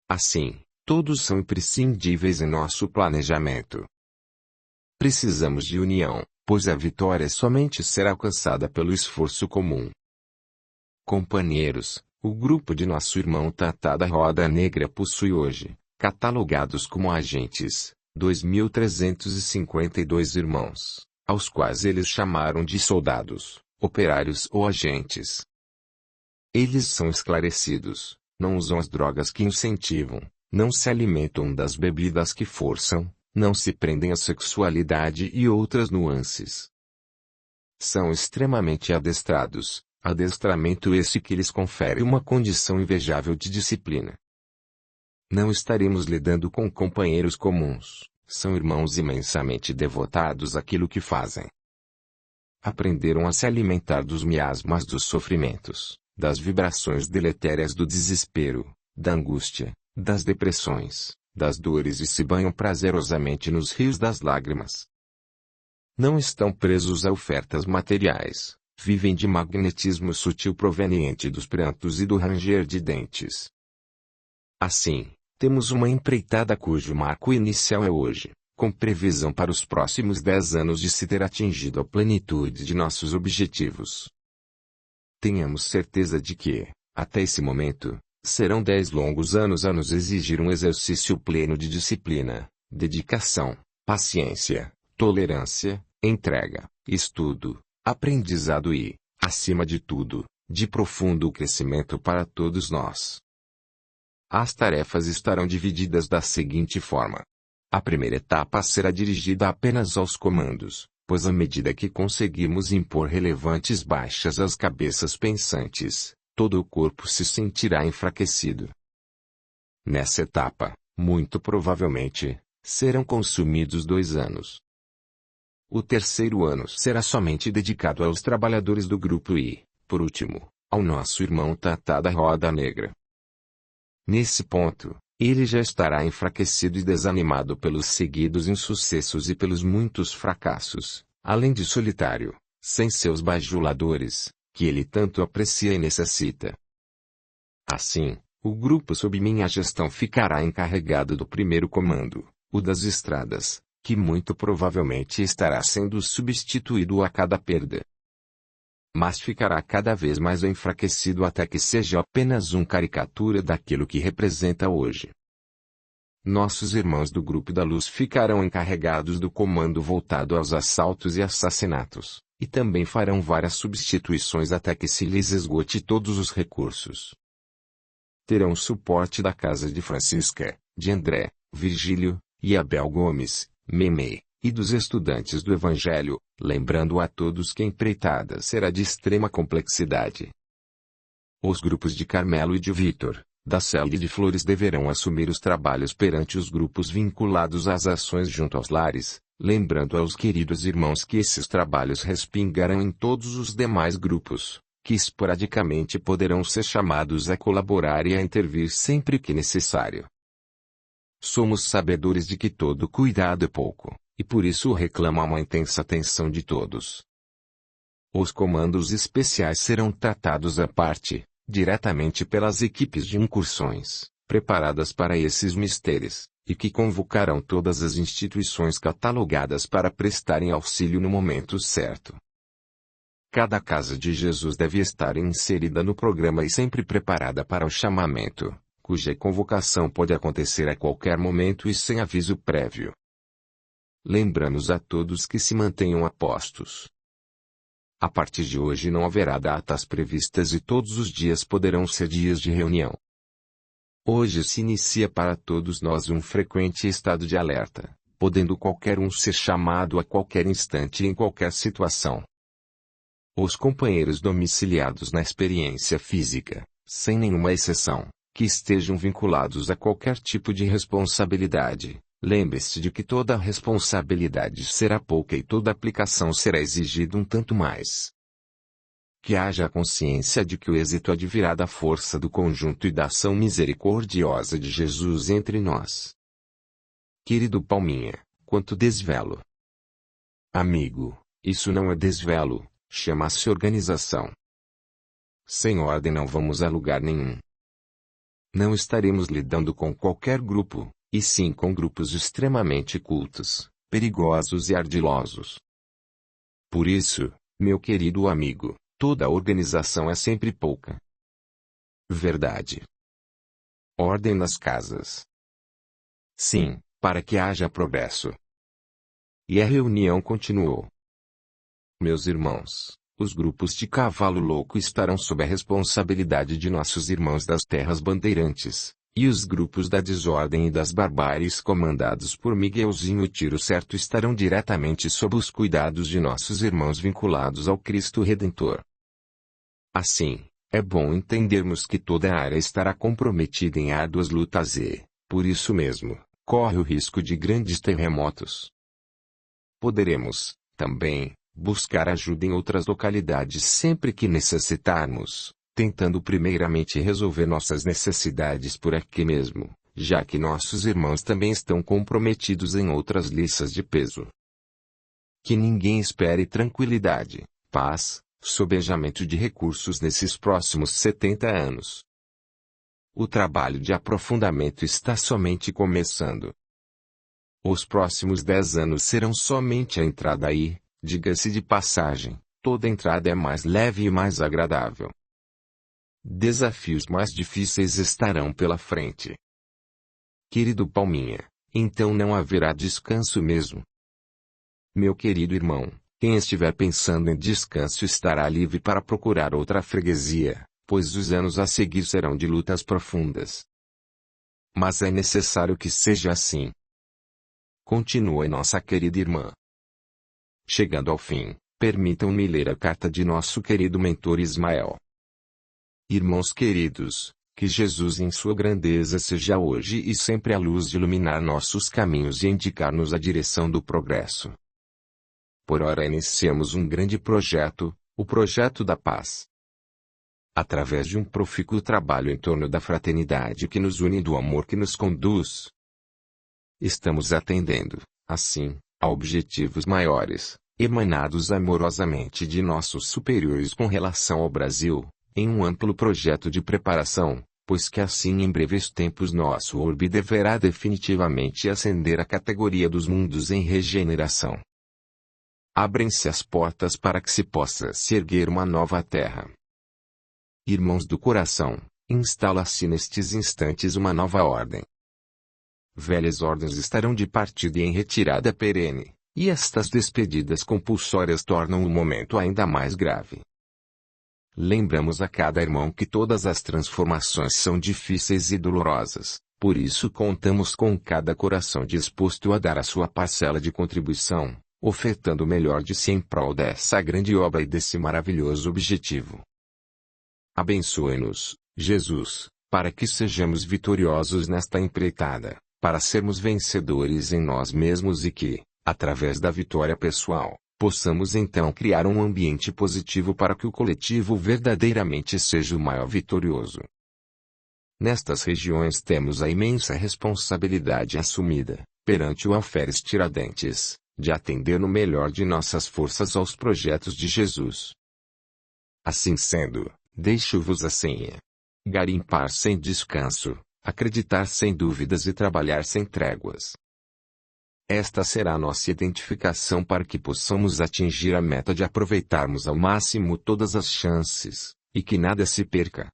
Assim, todos são imprescindíveis em nosso planejamento. Precisamos de união, pois a vitória somente será alcançada pelo esforço comum. Companheiros, o grupo de nosso irmão Tatá da Roda Negra possui hoje, catalogados como agentes, 2.352 irmãos, aos quais eles chamaram de soldados, operários ou agentes. Eles são esclarecidos, não usam as drogas que incentivam, não se alimentam das bebidas que forçam, não se prendem à sexualidade e outras nuances. São extremamente adestrados, adestramento esse que lhes confere uma condição invejável de disciplina. Não estaremos lidando com companheiros comuns, são irmãos imensamente devotados àquilo que fazem. Aprenderam a se alimentar dos miasmas dos sofrimentos, das vibrações deletérias do desespero, da angústia, das depressões, das dores e se banham prazerosamente nos rios das lágrimas. Não estão presos a ofertas materiais, vivem de magnetismo sutil proveniente dos prantos e do ranger de dentes. Assim, temos uma empreitada cujo marco inicial é hoje, com previsão para os próximos 10 anos de se ter atingido a plenitude de nossos objetivos. Tenhamos certeza de que, até esse momento, serão 10 longos anos a nos exigir um exercício pleno de disciplina, dedicação, paciência, tolerância, entrega, estudo, aprendizado e, acima de tudo, de profundo crescimento para todos nós. As tarefas estarão divididas da seguinte forma. A primeira etapa será dirigida apenas aos comandos, pois à medida que conseguimos impor relevantes baixas às cabeças pensantes, todo o corpo se sentirá enfraquecido. Nessa etapa, muito provavelmente, serão consumidos 2 anos. O terceiro ano será somente dedicado aos trabalhadores do grupo e, por último, ao nosso irmão Tatá da Roda Negra. Nesse ponto, ele já estará enfraquecido e desanimado pelos seguidos insucessos e pelos muitos fracassos, além de solitário, sem seus bajuladores, que ele tanto aprecia e necessita. Assim, o grupo sob minha gestão ficará encarregado do primeiro comando, o das estradas, que muito provavelmente estará sendo substituído a cada perda. Mas ficará cada vez mais enfraquecido até que seja apenas uma caricatura daquilo que representa hoje. Nossos irmãos do Grupo da Luz ficarão encarregados do comando voltado aos assaltos e assassinatos, e também farão várias substituições até que se lhes esgote todos os recursos. Terão o suporte da casa de Francisca, de André, Virgílio, e Abel Gomes, Meme, e dos estudantes do Evangelho, lembrando a todos que a empreitada será de extrema complexidade. Os grupos de Carmelo e de Vítor, da Célia e de Flores deverão assumir os trabalhos perante os grupos vinculados às ações junto aos lares, lembrando aos queridos irmãos que esses trabalhos respingarão em todos os demais grupos, que esporadicamente poderão ser chamados a colaborar e a intervir sempre que necessário. Somos sabedores de que todo cuidado é pouco, e por isso reclama uma intensa atenção de todos. Os comandos especiais serão tratados à parte, diretamente pelas equipes de incursões, preparadas para esses mistérios, e que convocarão todas as instituições catalogadas para prestarem auxílio no momento certo. Cada casa de Jesus deve estar inserida no programa e sempre preparada para o chamamento, cuja convocação pode acontecer a qualquer momento e sem aviso prévio. Lembramos a todos que se mantenham a postos. A partir de hoje não haverá datas previstas e todos os dias poderão ser dias de reunião. Hoje se inicia para todos nós um frequente estado de alerta, podendo qualquer um ser chamado a qualquer instante e em qualquer situação. Os companheiros domiciliados na experiência física, sem nenhuma exceção, que estejam vinculados a qualquer tipo de responsabilidade, lembre-se de que toda responsabilidade será pouca e toda aplicação será exigida um tanto mais. Que haja a consciência de que o êxito advirá da força do conjunto e da ação misericordiosa de Jesus entre nós. Querido Palminha, quanto desvelo! Amigo, isso não é desvelo, chama-se organização. Sem ordem não vamos a lugar nenhum. Não estaremos lidando com qualquer grupo, e sim com grupos extremamente cultos, perigosos e ardilosos. Por isso, meu querido amigo, toda organização é sempre pouca. Verdade. Ordem nas casas. Sim, para que haja progresso. E a reunião continuou. Meus irmãos, os grupos de cavalo louco estarão sob a responsabilidade de nossos irmãos das terras bandeirantes. E os grupos da desordem e das barbáries comandados por Miguelzinho Tiro Certo estarão diretamente sob os cuidados de nossos irmãos vinculados ao Cristo Redentor. Assim, é bom entendermos que toda a área estará comprometida em árduas lutas e, por isso mesmo, corre o risco de grandes terremotos. Poderemos, também, buscar ajuda em outras localidades sempre que necessitarmos, tentando primeiramente resolver nossas necessidades por aqui mesmo, já que nossos irmãos também estão comprometidos em outras listas de peso. Que ninguém espere tranquilidade, paz, sobejamento de recursos nesses próximos 70 anos. O trabalho de aprofundamento está somente começando. Os próximos 10 anos serão somente a entrada e, diga-se de passagem, toda entrada é mais leve e mais agradável. Desafios mais difíceis estarão pela frente. Querido Palminha, então não haverá descanso mesmo. Meu querido irmão, quem estiver pensando em descanso estará livre para procurar outra freguesia, pois os anos a seguir serão de lutas profundas. Mas é necessário que seja assim. Continua nossa querida irmã. Chegando ao fim, permitam-me ler a carta de nosso querido mentor Ismael. Irmãos queridos, que Jesus em sua grandeza seja hoje e sempre a luz de iluminar nossos caminhos e indicar-nos a direção do progresso. Por ora iniciamos um grande projeto, o projeto da paz. Através de um profícuo trabalho em torno da fraternidade que nos une e do amor que nos conduz. Estamos atendendo, assim, a objetivos maiores, emanados amorosamente de nossos superiores com relação ao Brasil, em um amplo projeto de preparação, pois que assim em breves tempos nosso orbe deverá definitivamente ascender à categoria dos mundos em regeneração. Abrem-se as portas para que se possa se erguer uma nova terra. Irmãos do coração, instala-se nestes instantes uma nova ordem. Velhas ordens estarão de partida e em retirada perene, e estas despedidas compulsórias tornam o momento ainda mais grave. Lembramos a cada irmão que todas as transformações são difíceis e dolorosas, por isso contamos com cada coração disposto a dar a sua parcela de contribuição, ofertando o melhor de si em prol dessa grande obra e desse maravilhoso objetivo. Abençoe-nos, Jesus, para que sejamos vitoriosos nesta empreitada, para sermos vencedores em nós mesmos e que, através da vitória pessoal, possamos então criar um ambiente positivo para que o coletivo verdadeiramente seja o maior vitorioso. Nestas regiões temos a imensa responsabilidade assumida, perante o Alferes Tiradentes, de atender no melhor de nossas forças aos projetos de Jesus. Assim sendo, deixo-vos a senha. Garimpar sem descanso, acreditar sem dúvidas e trabalhar sem tréguas. Esta será a nossa identificação para que possamos atingir a meta de aproveitarmos ao máximo todas as chances, e que nada se perca.